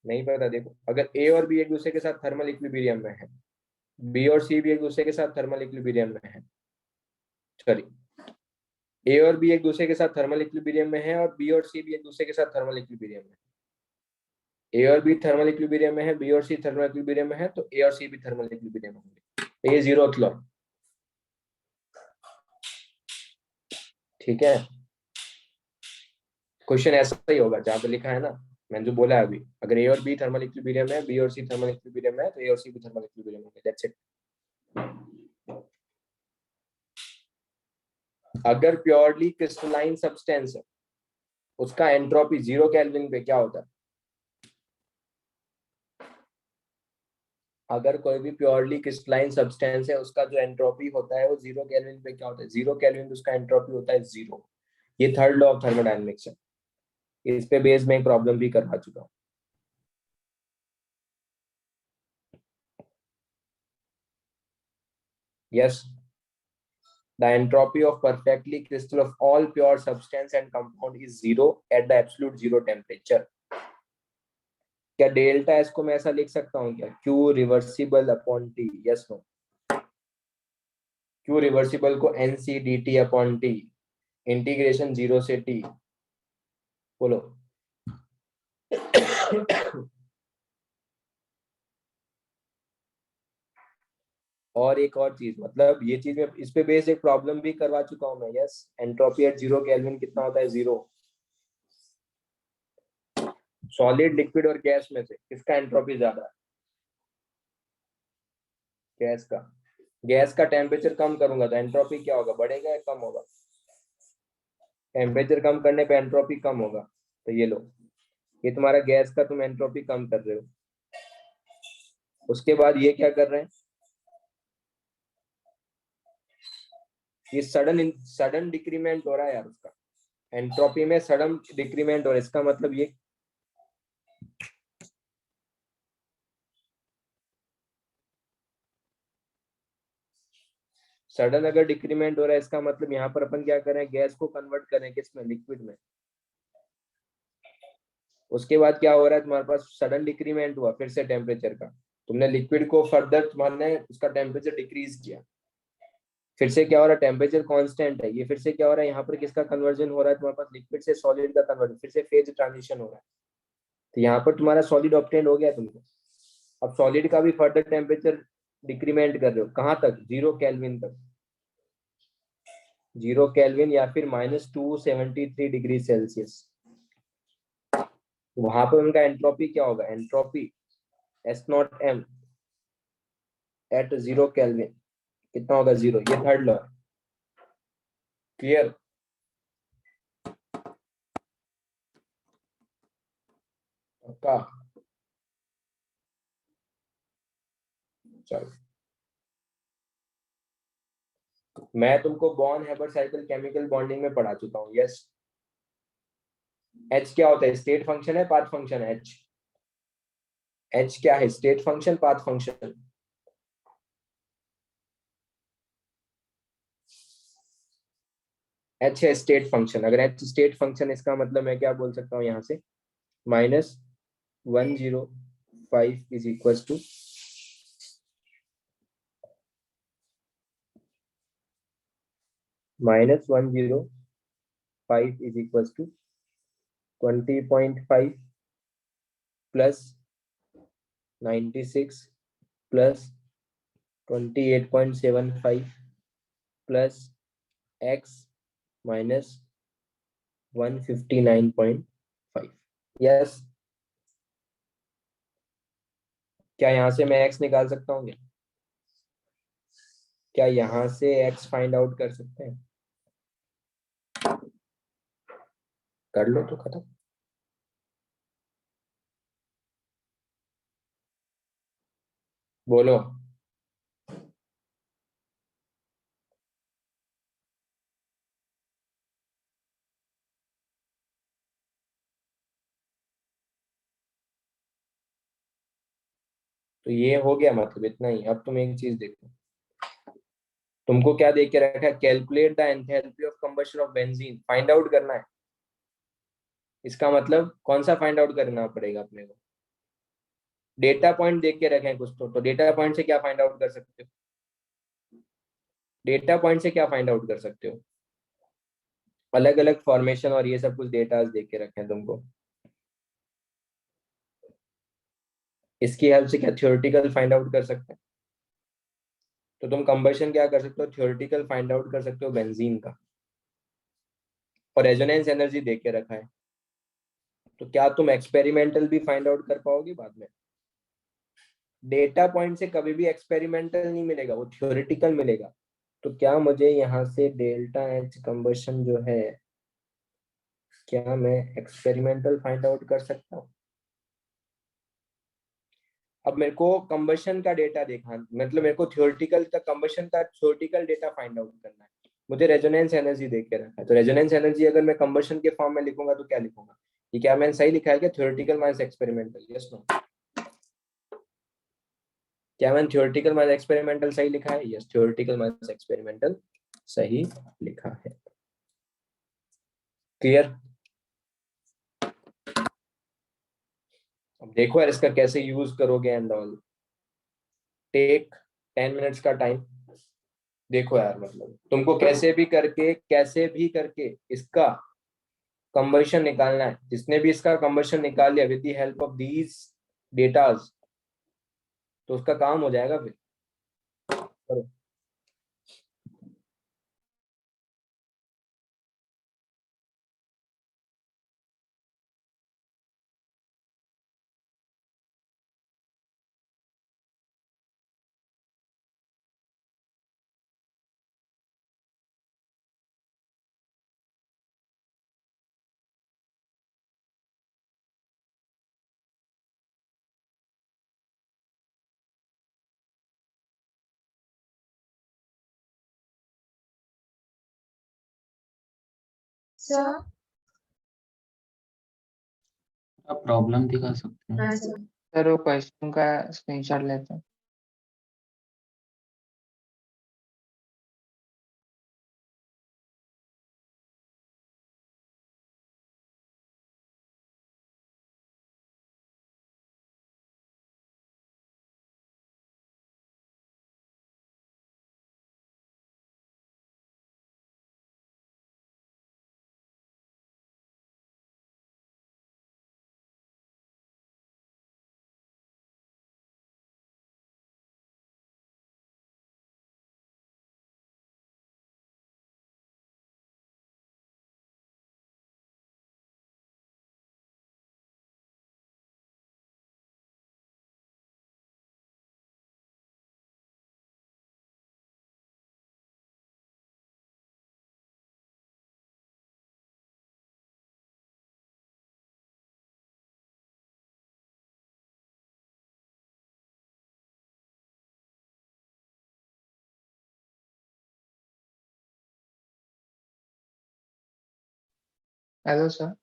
नहीं पता? देखो, अगर ए और बी एक दूसरे के साथ थर्मल इक्विलिब्रियम में है, बी और सी भी एक दूसरे के साथ थर्मल इक्विलिब्रियम में है, सॉरी, ए और बी एक दूसरे के साथ थर्मल इक्विलिब्रियम में है और बी और सी भी एक दूसरे के साथ थर्मल इक्विलिब्रियम में है। ए और बी थर्मल इक्विलिब्रियम में है, बी और सी थर्मल इक्विलिब्रियम में है, तो ए और सी भी थर्मल इक्विलिब्रियम में होंगे। ये जीरोथ लॉ, ठीक है। क्वेश्चन ऐसा ही होगा जहां पे लिखा है ना, मैंने जो बोला है अभी, अगर ए और बी थर्मल इक्विलिब्रियम है, बी और सी थर्मल इक्विलिब्रियम है, तो ए और सी भी थर्मल इक्विलिब्रियम होंगे, दैट्स इट। अगर प्योरली क्रिस्टलाइन सब्सटेंस है, उसका एंट्रोपी 0 केल्विन पे क्या होता है? अगर कोई भी प्योरली क्रिस्टलाइन सब्सटेंस है, उसका जो एंट्रोपी होता है वो 0 केल्विन पे क्या होता है? 0 केल्विन पे उसका एंट्रोपी होता है 0। ये थर्ड लॉ ऑफ थर्मोडायनेमिक्स है, इस पे बेस में एक प्रॉब्लम भी करवा चुका हूं। Yes, the entropy of perfectly crystal of all pure substance and compound is 0 at the absolute 0 temperature। क्या डेल्टा एस को मैं ऐसा लिख सकता हूँ क्या? Q reversible upon T, yes no? Q reversible को N C D T upon T, integration 0 से टी, बोलो। और एक और चीज, मतलब ये चीज में इस पे बेस एक प्रॉब्लम भी करवा चुका हूं मैं। यस, एंट्रोपी एट 0 केल्विन कितना होता है? 0। सॉलिड, लिक्विड और गैस में से किसका एंट्रोपी ज्यादा है? गैस का। गैस का टेम्परेचर कम करूंगा तो एंट्रोपी क्या होगा? बढ़ेगा या कम होगा? टेम्परेचर कम करने पे एंट्रोपी कम होगा। तो ये लो, ये तुम्हारा गैस का तुम एंट्रोपी कम कर रहे हो। उसके बाद ये क्या कर रहे हैं? ये सडन डिक्रीमेंट हो रहा है यार, उसका एंट्रोपी में सडन डिक्रीमेंट हो रहा है। इसका मतलब ये सडन अगर डिक्रीमेंट हो रहा है, इसका मतलब यहाँ पर अपन क्या कर रहे हैं? गैस को कन्वर्ट कर रहे हैं किसमें? लिक्विड में। उसके बाद क्या हो रहा है? तुम्हारे पास सडन डिक्रीमेंट हुआ फिर से टेम्परेचर का, तुमने लिक्विड को फर्दर तुम्हारे उसका टेम्परेचर डिक्रीज किया, फिर से क्या हो रहा है? टेम्परेचर कांस्टेंट है, ये फिर से क्या हो रहा है? यहाँ पर किसका कन्वर्जन हो रहा है? तुम्हारे पास लिक्विड से सॉलिड का कन्वर्जन, फिर से फेज ट्रांजिशन हो रहा है। तो यहाँ पर तुम्हारा सॉलिड ऑब्टेन हो गया तुमको। अब सॉलिड का भी फर्दर टेम्परेचर डिक्रीमेंट कर रहे हो, कहाँ तक? 0 केल्विन तक। 0 केल्विन या फिर -273 डिग्री सेल्सियस। वहां पर उनका एंट्रोपी क्या होगा? एंट्रोपी S0m एट 0 केल्विन कितना होगा? 0। ये थर्ड लॉ, क्लियर? पक्का? चलो, मैं तुमको Born Haber cycle chemical bonding में पढ़ा चुका हूँ। यस, एच क्या होता है? स्टेट फंक्शन है, पाथ फंक्शन है एच? एच क्या है? State function, path function? H है स्टेट फंक्शन। अगर एच स्टेट फंक्शन, इसका मतलब मैं क्या बोल सकता हूँ यहाँ से, -105 is equal to -105 is equal to 20.5 plus 96 plus 28.75 plus x minus 159.5। Yes, क्या यहाँ से मैं x निकाल सकता हूँ? क्या यहाँ से x फाइंड आउट कर सकते हैं? कर लो तो खत्म। बोलो। तो ये हो गया, मतलब इतना ही। अब तुम एक चीज देखो, तुमको क्या देख के रखा है? Calculate the enthalpy of combustion of benzene, find out करना है। इसका मतलब कौन सा फाइंड आउट करना पड़ेगा अपने को? डेटा पॉइंट देख के रखे हैं कुछ तो डेटा पॉइंट से क्या फाइंड आउट कर सकते हो? डेटा पॉइंट से क्या फाइंड आउट कर सकते हो? अलग अलग फॉर्मेशन और ये सब कुछ डेटा देख के रखे हैं तुमको। इसकी हेल्प से क्या थ्योरेटिकल फाइंड आउट कर सकते हैं? तो तुम कंबशन क्या कर सकते हो? थ्योरेटिकल फाइंड आउट कर सकते हो बेंजीन का, और रेजोनेंस एनर्जी देख के रखा है। तो क्या तुम एक्सपेरिमेंटल भी फाइंड आउट कर पाओगे बाद में? डेटा पॉइंट से कभी भी एक्सपेरिमेंटल नहीं मिलेगा, वो थ्योरेटिकल मिलेगा। तो क्या मुझे यहाँ से डेल्टा एच कंबशन जो है, क्या मैं एक्सपेरिमेंटल फाइंड आउट कर सकता हूँ? अब मेरे को कंबशन का डेटा देखा, मतलब मेरे को थ्योरेटिकल का कंबशन का थ्योरेटिकल डेटा फाइंड आउट करना है। मुझे रेजोनेंस एनर्जी देख के रखा है, तो रेजोनेंस एनर्जी अगर मैं कंबशन के फॉर्म में लिखूंगा तो क्या लिखूंगा? ये क्या मैंने सही लिखा है क्या? Theoretical minus experimental, yes no? क्या मैंने थ्योरेटिकल माइनस एक्सपेरिमेंटल सही लिखा है? यस, थ्योरेटिकल माइनस एक्सपेरिमेंटल सही लिखा है। क्लियर? अब देखो यार इसका कैसे यूज करोगे एंड ऑल। टेक 10 मिनट्स का टाइम। देखो यार, मतलब तुमको कैसे भी करके इसका कंबशन निकालना है। जिसने भी इसका कंबशन निकाल लिया with the help of these datas, तो उसका काम हो जाएगा फिर। करो। सर आप प्रॉब्लम दिखा सकते हैं। हाँ सर सर वो क्वेश्चन का स्क्रीनशॉट लेते हैं। Hello sir.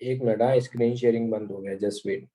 एक मिनट, हाँ स्क्रीन शेयरिंग बंद हो गया, जस्ट वेट।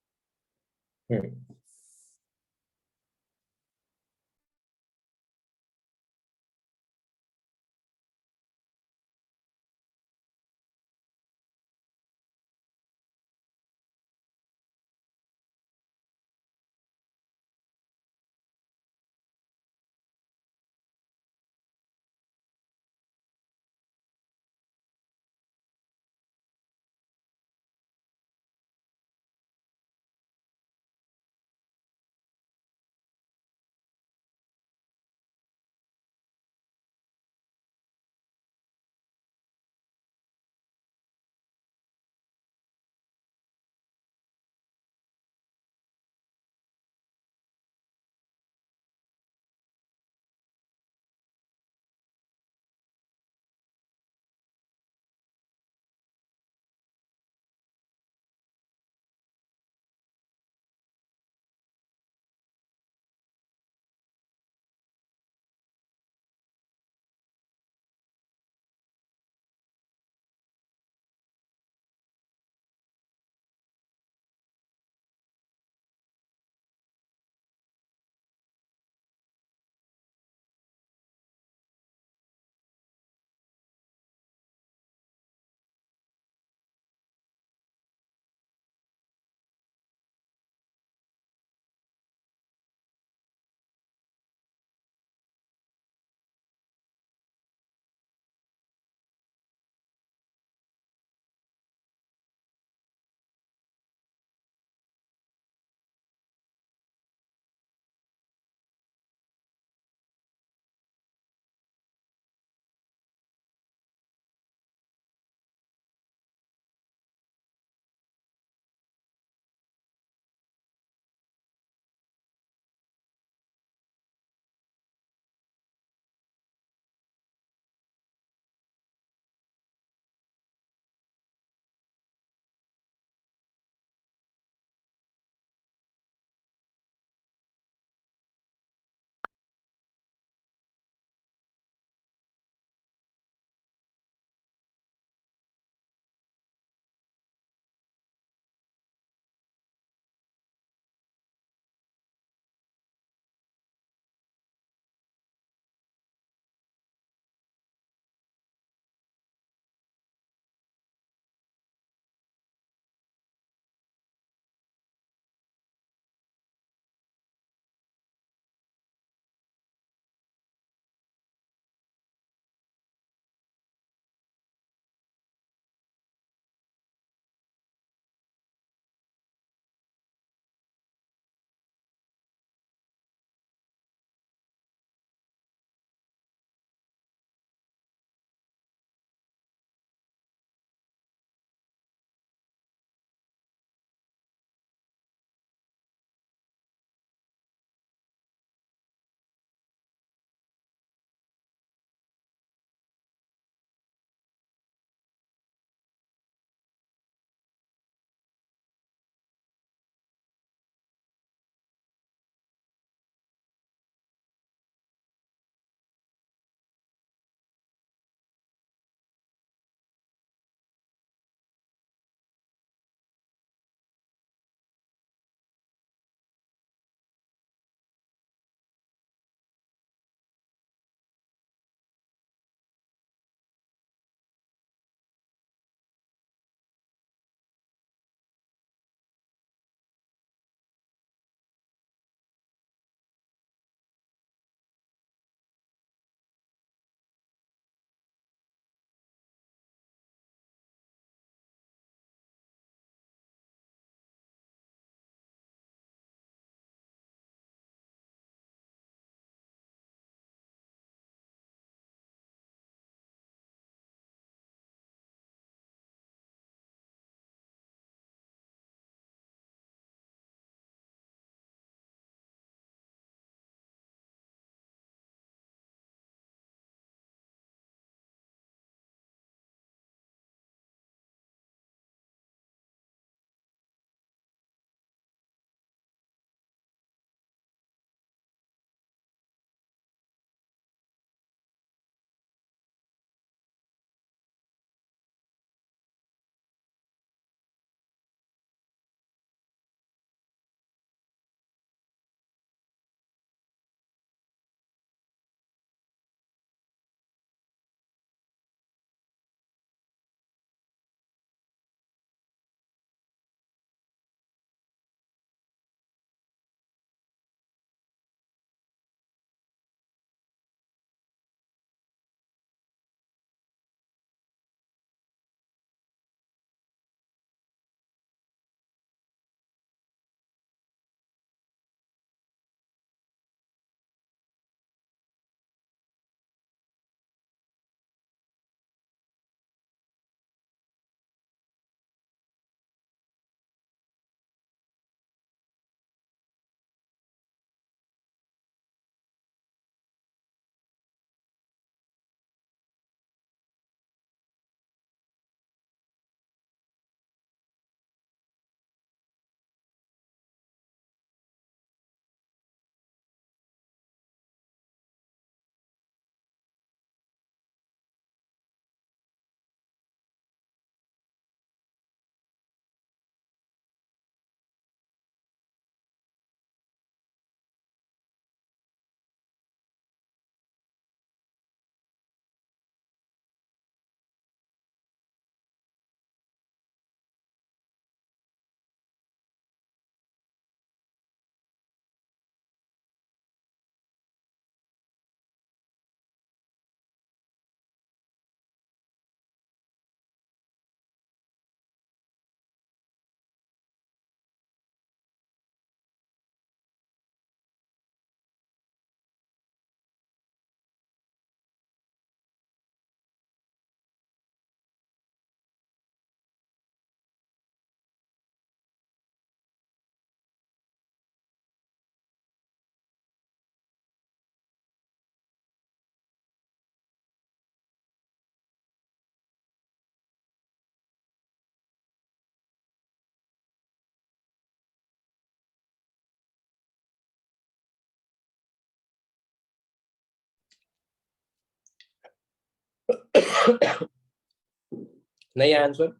नहीं आंसर,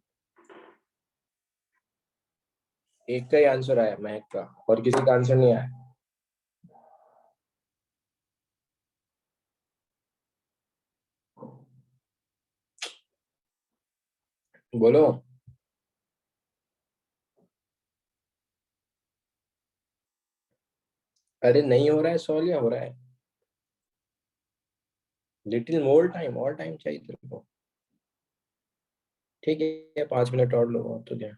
एक का ही आंसर आया महक का, और किसी का आंसर नहीं आया। बोलो। अरे नहीं हो रहा है सॉल्व या हो रहा है? लिटिल मोर टाइम, और टाइम चाहिए तेरे को? ठीक है 5 मिनट और लो, और तो क्या।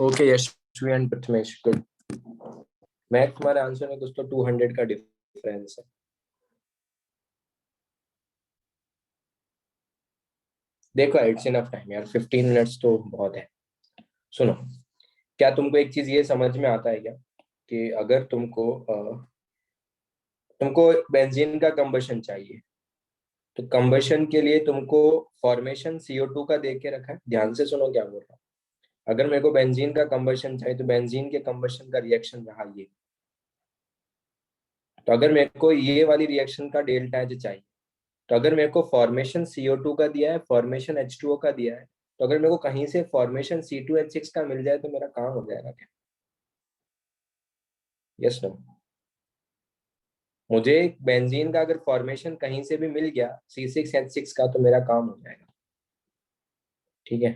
Okay Yashvi and Prathamesh, good. महक तुम्हारे आंसर में कुछ तो 200 का डिफरेंस है। देखो इट्स इनफ टाइम यार, 15 मिनट्स तो बहुत है। सुनो, क्या तुमको एक चीज ये समझ में आता है क्या, कि अगर तुमको बेंजीन का कंबशन चाहिए, तो कंबशन के लिए तुमको फॉर्मेशन CO2 का दे के रखा है। ध्यान से सुनो क्या बोल रहा हूँ। अगर मेरे को बेंजीन का कंबशन चाहिए, तो बेंजीन के कंबशन का रिएक्शन रहा ये। तो अगर मेरे को ये वाली रिएक्शन का डेल्टा एच चाहिए, तो अगर मेरे को फॉर्मेशन CO2 का दिया है, फॉर्मेशन H2O का दिया है, तो अगर मेरे को कहीं से फॉर्मेशन C2H6 का मिल जाए तो मेरा काम हो जाएगा क्या? Yes no? मुझे बेंजीन का अगर फॉर्मेशन कहीं से भी मिल गया C6H6 का तो मेरा काम हो जाएगा, ठीक है।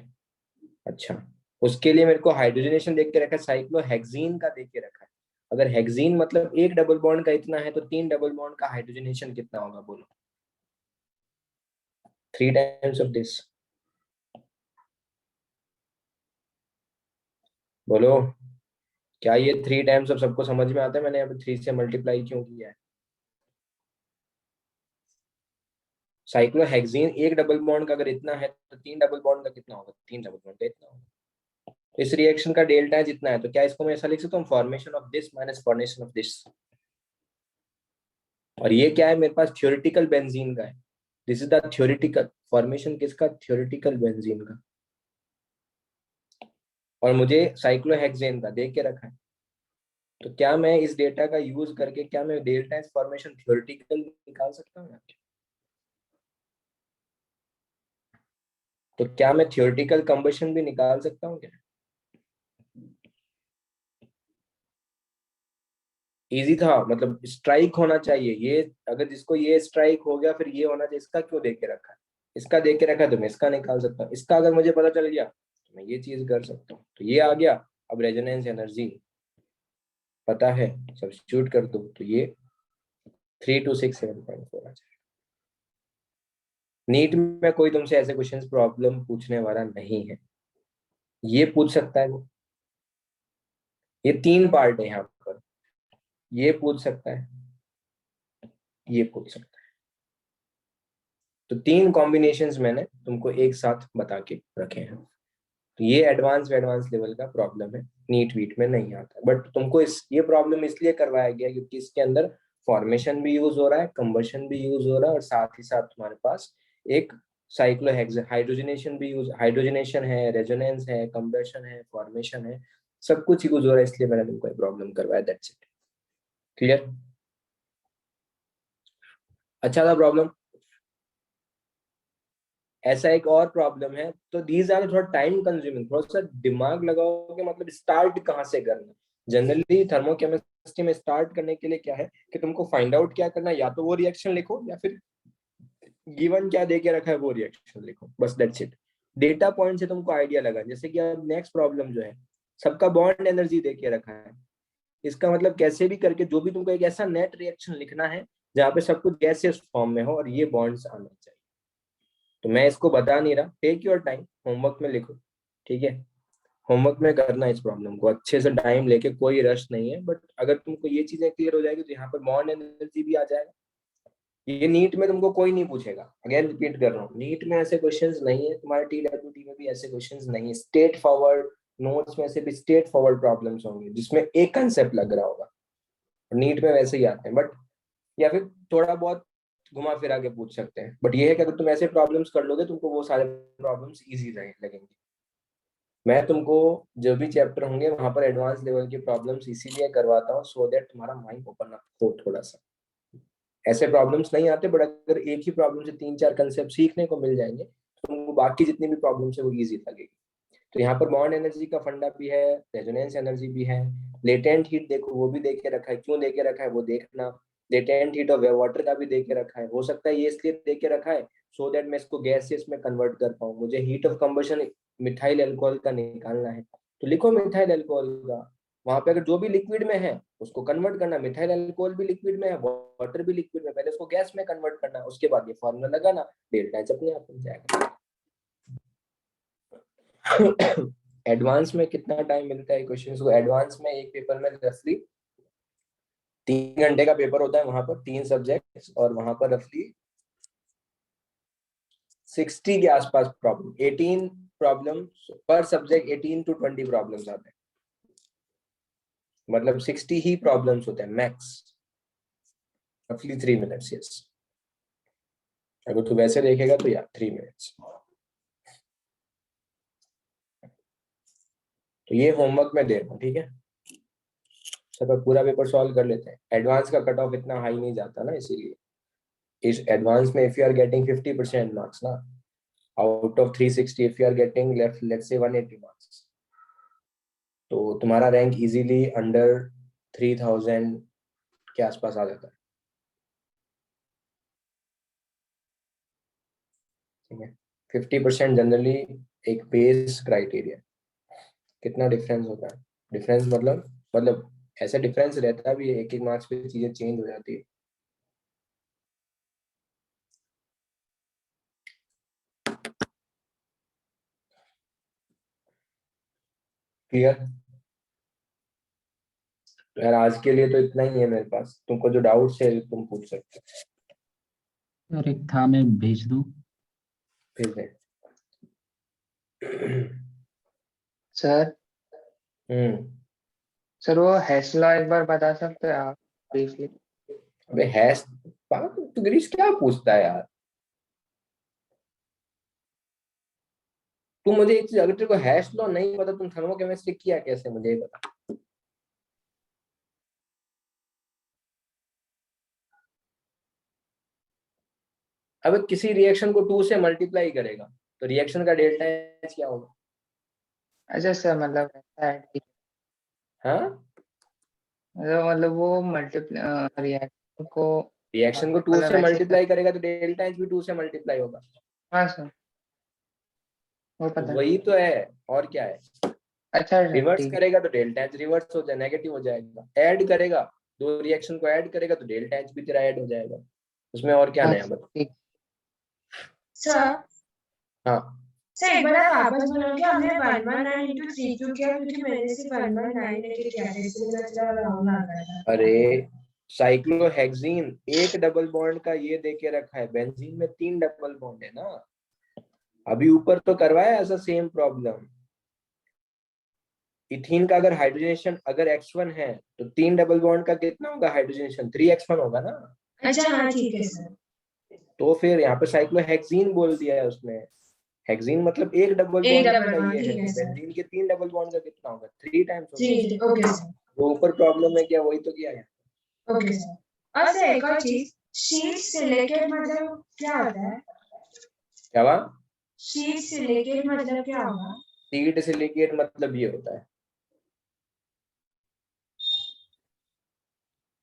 अच्छा, उसके लिए मेरे को हाइड्रोजनेशन देख के रखा है, साइक्लोहेक्सीन का देख के रखा है। अगर हेक्सीन मतलब एक डबल बॉन्ड का इतना है तो 3 डबल बॉन्ड का हाइड्रोजनेशन कितना होगा बोलो? 3 टाइम्स ऑफ दिस। बोलो, क्या ये 3 टाइम्स ऑफ सबको समझ में आता है? मैंने यहाँ पे 3 से मल्टीप्लाई क्यों किया है? साइक्लोहेक्सीन एक डबल बॉन्ड का अगर इतना है तो 3 डबल बॉन्ड का कितना होगा? 3 डबल बॉन्ड का इतना होगा। तो इस रिएक्शन का डेल्टा है जितना है, तो क्या इसको मैं ऐसा लिख सकता हूँ, formation of this minus formation of this. और ये क्या है मेरे पास? थ्योरेटिकल बेंजीन का है। This is the theoretical formation, किसका? थ्योरेटिकल बेंजीन का। और मुझे साइक्लोहेक्सेन का देख के रखा है, तो क्या मैं इस डेटा का यूज करके क्या मैं डेल्टा एस फॉर्मेशन थ्योरेटिकल निकाल सकता हूँ? तो क्या मैं थ्योरेटिकल कंबशन भी निकाल सकता हूँ क्या? इजी था, मतलब स्ट्राइक होना चाहिए ये। अगर जिसको ये स्ट्राइक हो गया फिर ये होना चाहिए। इसका क्यों देख के रखा है? इसका देख के रखा है तो मैं इसका निकाल सकता हूँ। इसका अगर मुझे पता चल गया तो मैं ये चीज कर सकता हूँ। तो ये आ गया। अब रेजोनेंस एनर्जी पता है, सब्स्टिट्यूट कर दो तो ये 3267.4 आ जाएगा। नीट में कोई तुमसे ऐसे क्वेश्चंस प्रॉब्लम पूछने वाला नहीं है। ये पूछ सकता है वो, ये 3 पार्ट है यहाँ पर, ये पूछ सकता है, ये पूछ सकता है। तो 3 कॉम्बिनेशंस मैंने तुमको एक साथ बता के रखे हैं। तो ये एडवांस लेवल का प्रॉब्लम है, नीट वीट में नहीं आता। बट तुमको ये प्रॉब्लम इसलिए करवाया गया क्योंकि इसके अंदर फॉर्मेशन भी यूज हो रहा है, कंबशन भी यूज हो रहा है, और साथ ही साथ तुम्हारे पास एक साइक्लोहेक्सेन हाइड्रोजनेशन भी यूज, हाइड्रोजनेशन है, रेजोनेंस है, कंबशन है, फॉर्मेशन है, सब कुछ यूज हो रहा है। इसलिए मैंने तुमको प्रॉब्लम करवाया। That's it. क्लियर? अच्छा था प्रॉब्लम। ऐसा एक और प्रॉब्लम है, तो दीज आर थोड़ा टाइम कंज्यूमिंग, थोड़ा सा दिमाग लगाओ कि मतलब स्टार्ट कहाँ से करना। जनरली थर्मोकेमिस्ट्री में स्टार्ट करने के लिए क्या है कि तुमको फाइंड आउट क्या करना है, या तो वो रिएक्शन लिखो या फिर गिवन क्या दे के रखा है वो रिएक्शन लिखो, बस दैट्स इट। डेटा पॉइंट से तुमको आइडिया लगा। जैसे कि अब नेक्स्ट प्रॉब्लम जो है, सबका बॉन्ड एनर्जी दे के रखा है। इसका मतलब कैसे भी करके जो भी तुमको एक ऐसा नेट रिएक्शन लिखना है जहाँ पे सब कुछ गैसियस फॉर्म में हो और ये बॉन्ड्स आना चाहिए। तो मैं इसको बता नहीं रहा, टेक योर टाइम, होमवर्क में लिखो, ठीक है। होमवर्क में करना इस प्रॉब्लम को अच्छे से टाइम लेके, कोई रश नहीं है। बट अगर तुमको ये चीजें क्लियर हो जाएगी तो यहाँ पर बॉन्ड एनर्जी भी आ जाएगा। ये नीट में तुमको कोई नहीं पूछेगा। अगेन रिपीट कर रहा हूँ, नीट में ऐसे क्वेश्चंस नहीं है, तुम्हारे TWT में भी ऐसे क्वेश्चंस नहीं है। स्ट्रेट फॉरवर्ड नोट्स में से भी स्ट्रेट फॉरवर्ड प्रॉब्लम्स होंगे जिसमें एक कंसेप्ट लग रहा होगा। नीट में वैसे ही आते हैं, बट या फिर थोड़ा बहुत घुमा फिरा के पूछ सकते हैं। बट ये है कि अगर तुम ऐसे प्रॉब्लम्स कर लोगे तुमको वो सारे प्रॉब्लम्स इजी लगेंगे। मैं तुमको जो भी चैप्टर होंगे वहां पर एडवांस लेवल के प्रॉब्लम्स इसीलिए करवाता हूँ, सो दैट तुम्हारा माइंड ओपन अप हो थोड़ा सा। ऐसे प्रॉब्लम्स नहीं आते, बट अगर एक ही प्रॉब्लम से 3-4 कंसेप्ट सीखने को मिल जाएंगे तो तुमको बाकी जितनी भी प्रॉब्लम्स है वो इजी लगेगी। तो यहाँ पर बॉन्ड एनर्जी का फंडा भी है, रेजोनेंस एनर्जी भी है। लेटेंट हीट देखो, वो भी दे के रखा है। क्यों दे के रखा है वो देखना। लेटेंट हीट ऑफ वाटर का भी दे के रखा है। हो सकता है ये इसलिए दे के रखा है सो दैट मैं इसको गैसियस में कन्वर्ट कर पाऊँ। मुझे heat of combustion methyl alcohol का निकालना है, तो लिखो मिथाइल अल्कोहल का। वहां पे अगर जो भी लिक्विड में है उसको कन्वर्ट करना। मिथाइल अल्कोहल भी लिक्विड में है, वाटर भी लिक्विड में, पहले उसको गैस में कन्वर्ट करना, उसके बाद ये फॉर्मूला लगाना, डेल्टा एच अपने आप मिल जाएगा। एडवांस में कितना टाइम मिलता है क्वेश्चंस को? एडवांस में एक पेपर में रफली 3 घंटे का पेपर होता है। वहां पर 3 सब्जेक्ट्स और वहां पर रफली 60 के आसपास प्रॉब्लम, 18 प्रॉब्लम पर सब्जेक्ट, 18 to 20 प्रॉब्लम्स आते हैं। मतलब 60 ही प्रॉब्लम्स होते हैं मैक्स, रफली 3 मिनट्स। यस, अगर तू वैसे देखेगा तो यार 3 मिनट्स। तो ये होमवर्क में दे रहा हूँ, ठीक है। सब पूरा पेपर सॉल्व कर लेते हैं। एडवांस का कट ऑफ इतना हाई नहीं जाता ना, इसीलिए। इस एडवांस में if you are getting 50% marks ना, out of 360 if you are getting let's say 180 marks, तो तुम्हारा रैंक इजीली अंडर 3000 के आसपास आ जाता है। ठीक है, 50% जनरली एक बेस क्राइटेरिया। कितना डिफरेंस होता है? डिफरेंस मतलब ऐसा डिफरेंस रहता भी है, एक एक मार्क्स पे चीजें चेंज हो जाती है। क्लियर? तो यार आज के लिए तो इतना ही है मेरे पास, तुमको जो डाउट्स है तुम पूछ सकते हो। सर एक था, मैं भेज दूं? फिर से सर सर वो हैश लॉ एक बार बता सकते हैं आप ब्रीफली? अबे हैश तू गिरीश क्या पूछता है यार? तू मुझे एक चीज, अगर तेरे को हैश लॉ नहीं पता, तुम थर्मोकेमिस्ट्री किया कैसे, मुझे ये बता। अब किसी रिएक्शन को 2 से मल्टीप्लाई करेगा तो रिएक्शन का डेल्टा एच क्या होगा? अच्छा सर, मतलब ऐसा है, ठीक हाँ, है। मतलब वो मल्टीप्लाई रिएक्शन को रिएक्शन को 2 मतलब से ऐसे मल्टीप्लाई करेगा तो डेल्टा एच भी 2 से मल्टीप्लाई होगा। हाँ सर, वो तो पता है। वही तो है, और क्या है? अच्छा सर, रिवर्स ठीक है। करेगा तो डेल्टा एच रिवर्स हो जाए, नेगेटिव हो जाएगा। ऐड करेगा, दो रिएक्शन को ऐड करेगा तो डेल्टा एच भी तेरा ऐड हो जाएगा। उसमें और क्या हाँ नया सर, बता? ठीक। सर हाँ सर एक बार आप वापस बोलोगे, हमने 119 into 3 क्यों किया? क्योंकि मैंने सिर्फ 119 लेके किया था, इसलिए मुझे थोड़ा रॉन्ग लग रहा था। अरे साइक्लोहेक्सीन एक डबल बॉन्ड का ये देके रखा है, बेंजीन में 3 डबल बॉन्ड है ना। अभी ऊपर तो करवाया ऐसा सेम प्रॉब्लम। इथीन का अगर हाइड्रोजनेशन अगर x1 है तो 3 डबल बॉन्ड का कितना होगा हाइड्रोजनेशन? 3x1 होगा ना। अच्छा हाँ ठीक है सर। तो फिर यहाँ पे साइक्लोहेक्सीन बोल दिया है उसने। हेक्सीन मतलब एक डबल एक बॉन्ड डबल का बॉन्ड, ये है, ठीक है तो सर। बेंजीन के 3 डबल बॉन्ड का कितना होगा? 3 टाइम्स होगा। जी ओके सर। तो ऊपर प्रॉब्लम में क्या वही तो किया है। Okay sir. और सर एक और चीज, शीट सिलिकेट मतलब क्या होता है? क्या हुआ? शीट सिलिकेट मतलब क्या होगा? सीड सिलिकेट मतलब ये होता है,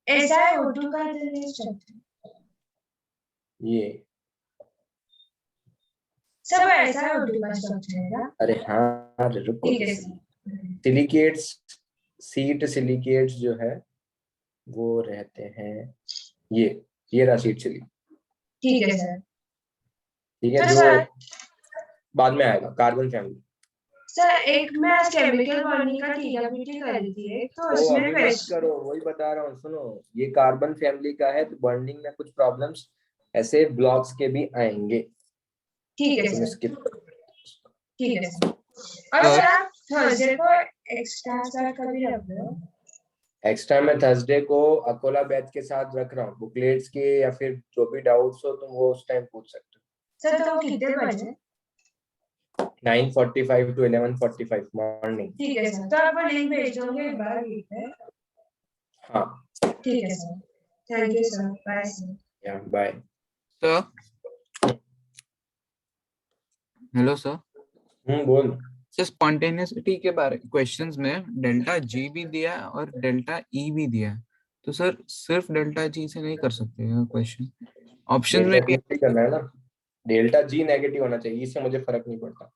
SiO2 का स्ट्रक्चर। ये। सर वो SiO2 का स्ट्रक्चर है क्या? अरे हाँ, रुको। ठीक है सर। सिलिकेट्स, सीट सिलिकेट्स जो है वो रहते हैं ये रहा सीट सिलिकेट। ठीक है सर। ठीक है, तो जो सर बाद में आएगा कार्बन फैमिली। सर एक मैं आज केमिकल बॉन्डिंग का TWT कर रही थी, तो तो उसमें अभी मत क्वेश्चन। करो, वही बता रहा हूँ, सुनो। ये कार्बन फैमिली का है तो बॉन्डिंग में कुछ प्रॉब्लम्स ऐसे ब्लॉक्स के भी आएंगे। ठीक है तुम सर। स्किप। ठीक है सर। और सर आप थर्सडे को एक्स्ट्रा सर कभी रख रहे हो? एक्स्ट्रा में थर्सडे को अकोला बैच के साथ रख रहा हूँ। बुकलेट्स के या फिर जो भी डाउट्स हो तुम वो उस टाइम पूछ सकते सर तो वो कितने बजे? हो। 9:45 to 11:45 मॉर्निंग। ठीक है सर, तो आप वो लिंक भेज दोगे एक बार वीक पे? हाँ, ठीक है sir. Thank you sir, bye sir. या बाय। Sir hello sir. बोल। सर स्पॉन्टेनियसिटी के बारे क्वेश्चंस में डेल्टा जी भी दिया है और डेल्टा ई भी दिया है, तो सर सिर्फ डेल्टा जी से नहीं कर सकते क्वेश्चन? ऑप्शन में डेल्टा भी जी नहीं करना है ना, डेल्टा जी नेगेटिव होना चाहिए, इससे मुझे फर्क नहीं पड़ता।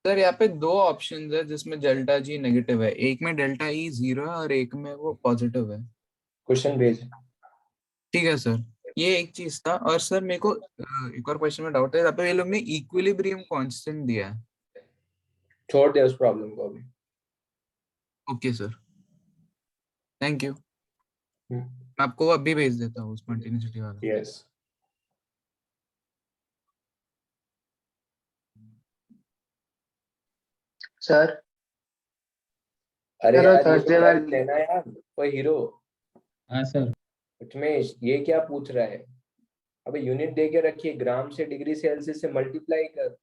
सर यहाँ पे दो ऑप्शंस है जिसमें डेल्टा जी नेगेटिव है, एक में डेल्टा ई 0 है और एक में वो पॉजिटिव है। क्वेश्चन भेज। ठीक है सर, ये एक चीज था। और सर मेरे को एक और क्वेश्चन में डाउट है, यहाँ पे ये लोग ने इक्विलिब्रियम कांस्टेंट दिया है। छोड़ दे उस प्रॉब्लम को अभी। Okay sir, thank you. Hmm, मैं आपको वो अभी भेज देता हूँ स्पॉन्टेनियसिटी वाला। यस। सर अरे सर वो यार ये तो थर्सडे कर वाले लेना यार, कोई हीरो। हाँ सर। उत्मेश ये क्या पूछ रहा है? अबे यूनिट दे के रखिए, ग्राम से डिग्री सेल्सियस से मल्टीप्लाई कर।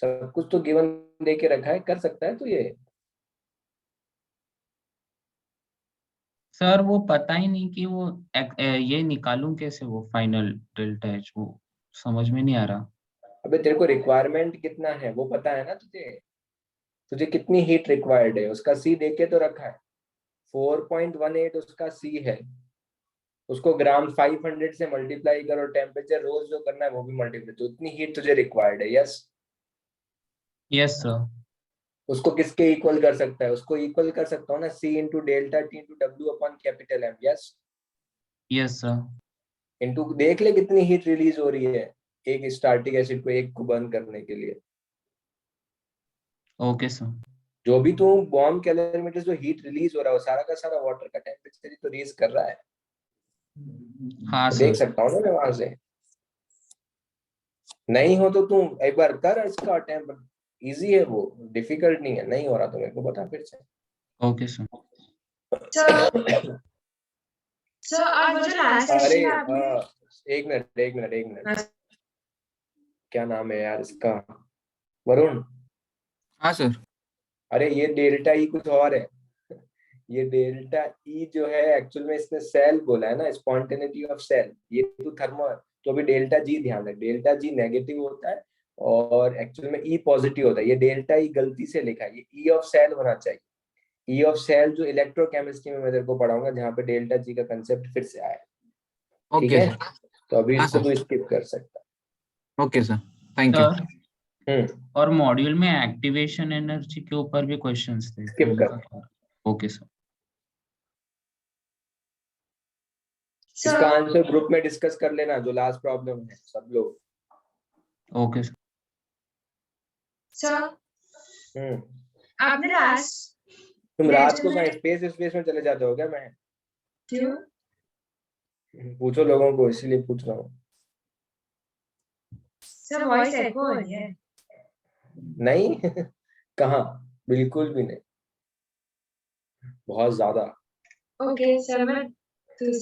सब कुछ तो गिवन दे के रखा है, कर सकता है तो ये। सर वो पता ही नहीं कि वो ये निकालूं कैसे, वो फाइनल डेल्टा एच, वो समझ में नहीं आ रहा। अबे तेरे को रिक्वायरमेंट कितना है वो पता है ना तुझे? तुझे कितनी हीट रिक्वायर्ड है उसका सी देके तो रखा है। 4.18 उसका सी है। उसको ग्राम 500 से मल्टीप्लाई करो, टेम्परेचर रोज जो करना है वो भी मल्टीप्लाई, तो इतनी हीट तुझे रिक्वायर्ड है। यस। Yes sir. उसको किसके इक्वल कर सकता है? उसको इक्वल कर सकता हूँ ना, C into delta T into W upon capital M. Yes. Yes sir. Into देख ले कितनी हीट रिलीज हो रही है एक स्टार्टिक एसिड को एक को बर्न करने के लिए। Okay sir. जो भी तू बॉम्ब कैलोरीमीटर जो हीट रिलीज हो रहा है वो सारा का सारा वाटर का टेम्परेचर ही तो रेज कर रहा है। हाँ तो सर। देख सकता हूँ ना मैं वहां से। नहीं हो तो तू एक बार कर इसका अटेम्प्ट, इजी है वो, डिफिकल्ट नहीं है। नहीं हो रहा तो मेरे को बता फिर से। Okay sir. सर सर और वो जो लास्ट अरे क्वेश्चन आपने एक मिनट एक मिनट एक मिनट, क्या नाम है यार इसका? वरुण। हाँ सर। अरे ये डेल्टा ई कुछ और है। ये डेल्टा ई जो है एक्चुअल में इसने सेल बोला है ना, स्पॉन्टेनिटी ऑफ सेल। ये तो थर्मो, तो अभी डेल्टा जी ध्यान रख, डेल्टा जी नेगेटिव होता है और एक्चुअल में ई पॉजिटिव होता है। ये डेल्टा ई गलती से लिखा है, ये ई ऑफ सेल होना चाहिए। ई ऑफ सेल जो इलेक्ट्रोकेमिस्ट्री में मैं तेरे को पढ़ाऊंगा जहाँ पे डेल्टा जी का कंसेप्ट फिर से आया। ठीक ओके है, सर। तो अभी हाँ इसको सर। तू स्किप कर सकता okay sir, thank you. Sir और मॉड्यूल में एक्टिवेशन एनर्जी के ऊपर भी क्वेश्चंस थे, तो स्किप उनका कर। क्या? Okay sir. इसका सर आंसर ग्रुप में डिस्कस कर लेना, जो लास्ट प्रॉब्लम है सब लोग। Okay sir. सर हम्म आपने लास्ट तुम रात को कहीं लेजेंडरी स्पेस में चले जाते हो क्या? मैं क्यों? पूछो लोगों को, इसीलिए पूछ रहा हूँ। सर वॉइस एको हो रही है। नहीं कहाँ, बिल्कुल भी नहीं, बहुत ज्यादा। ओके सर मैं दूसरे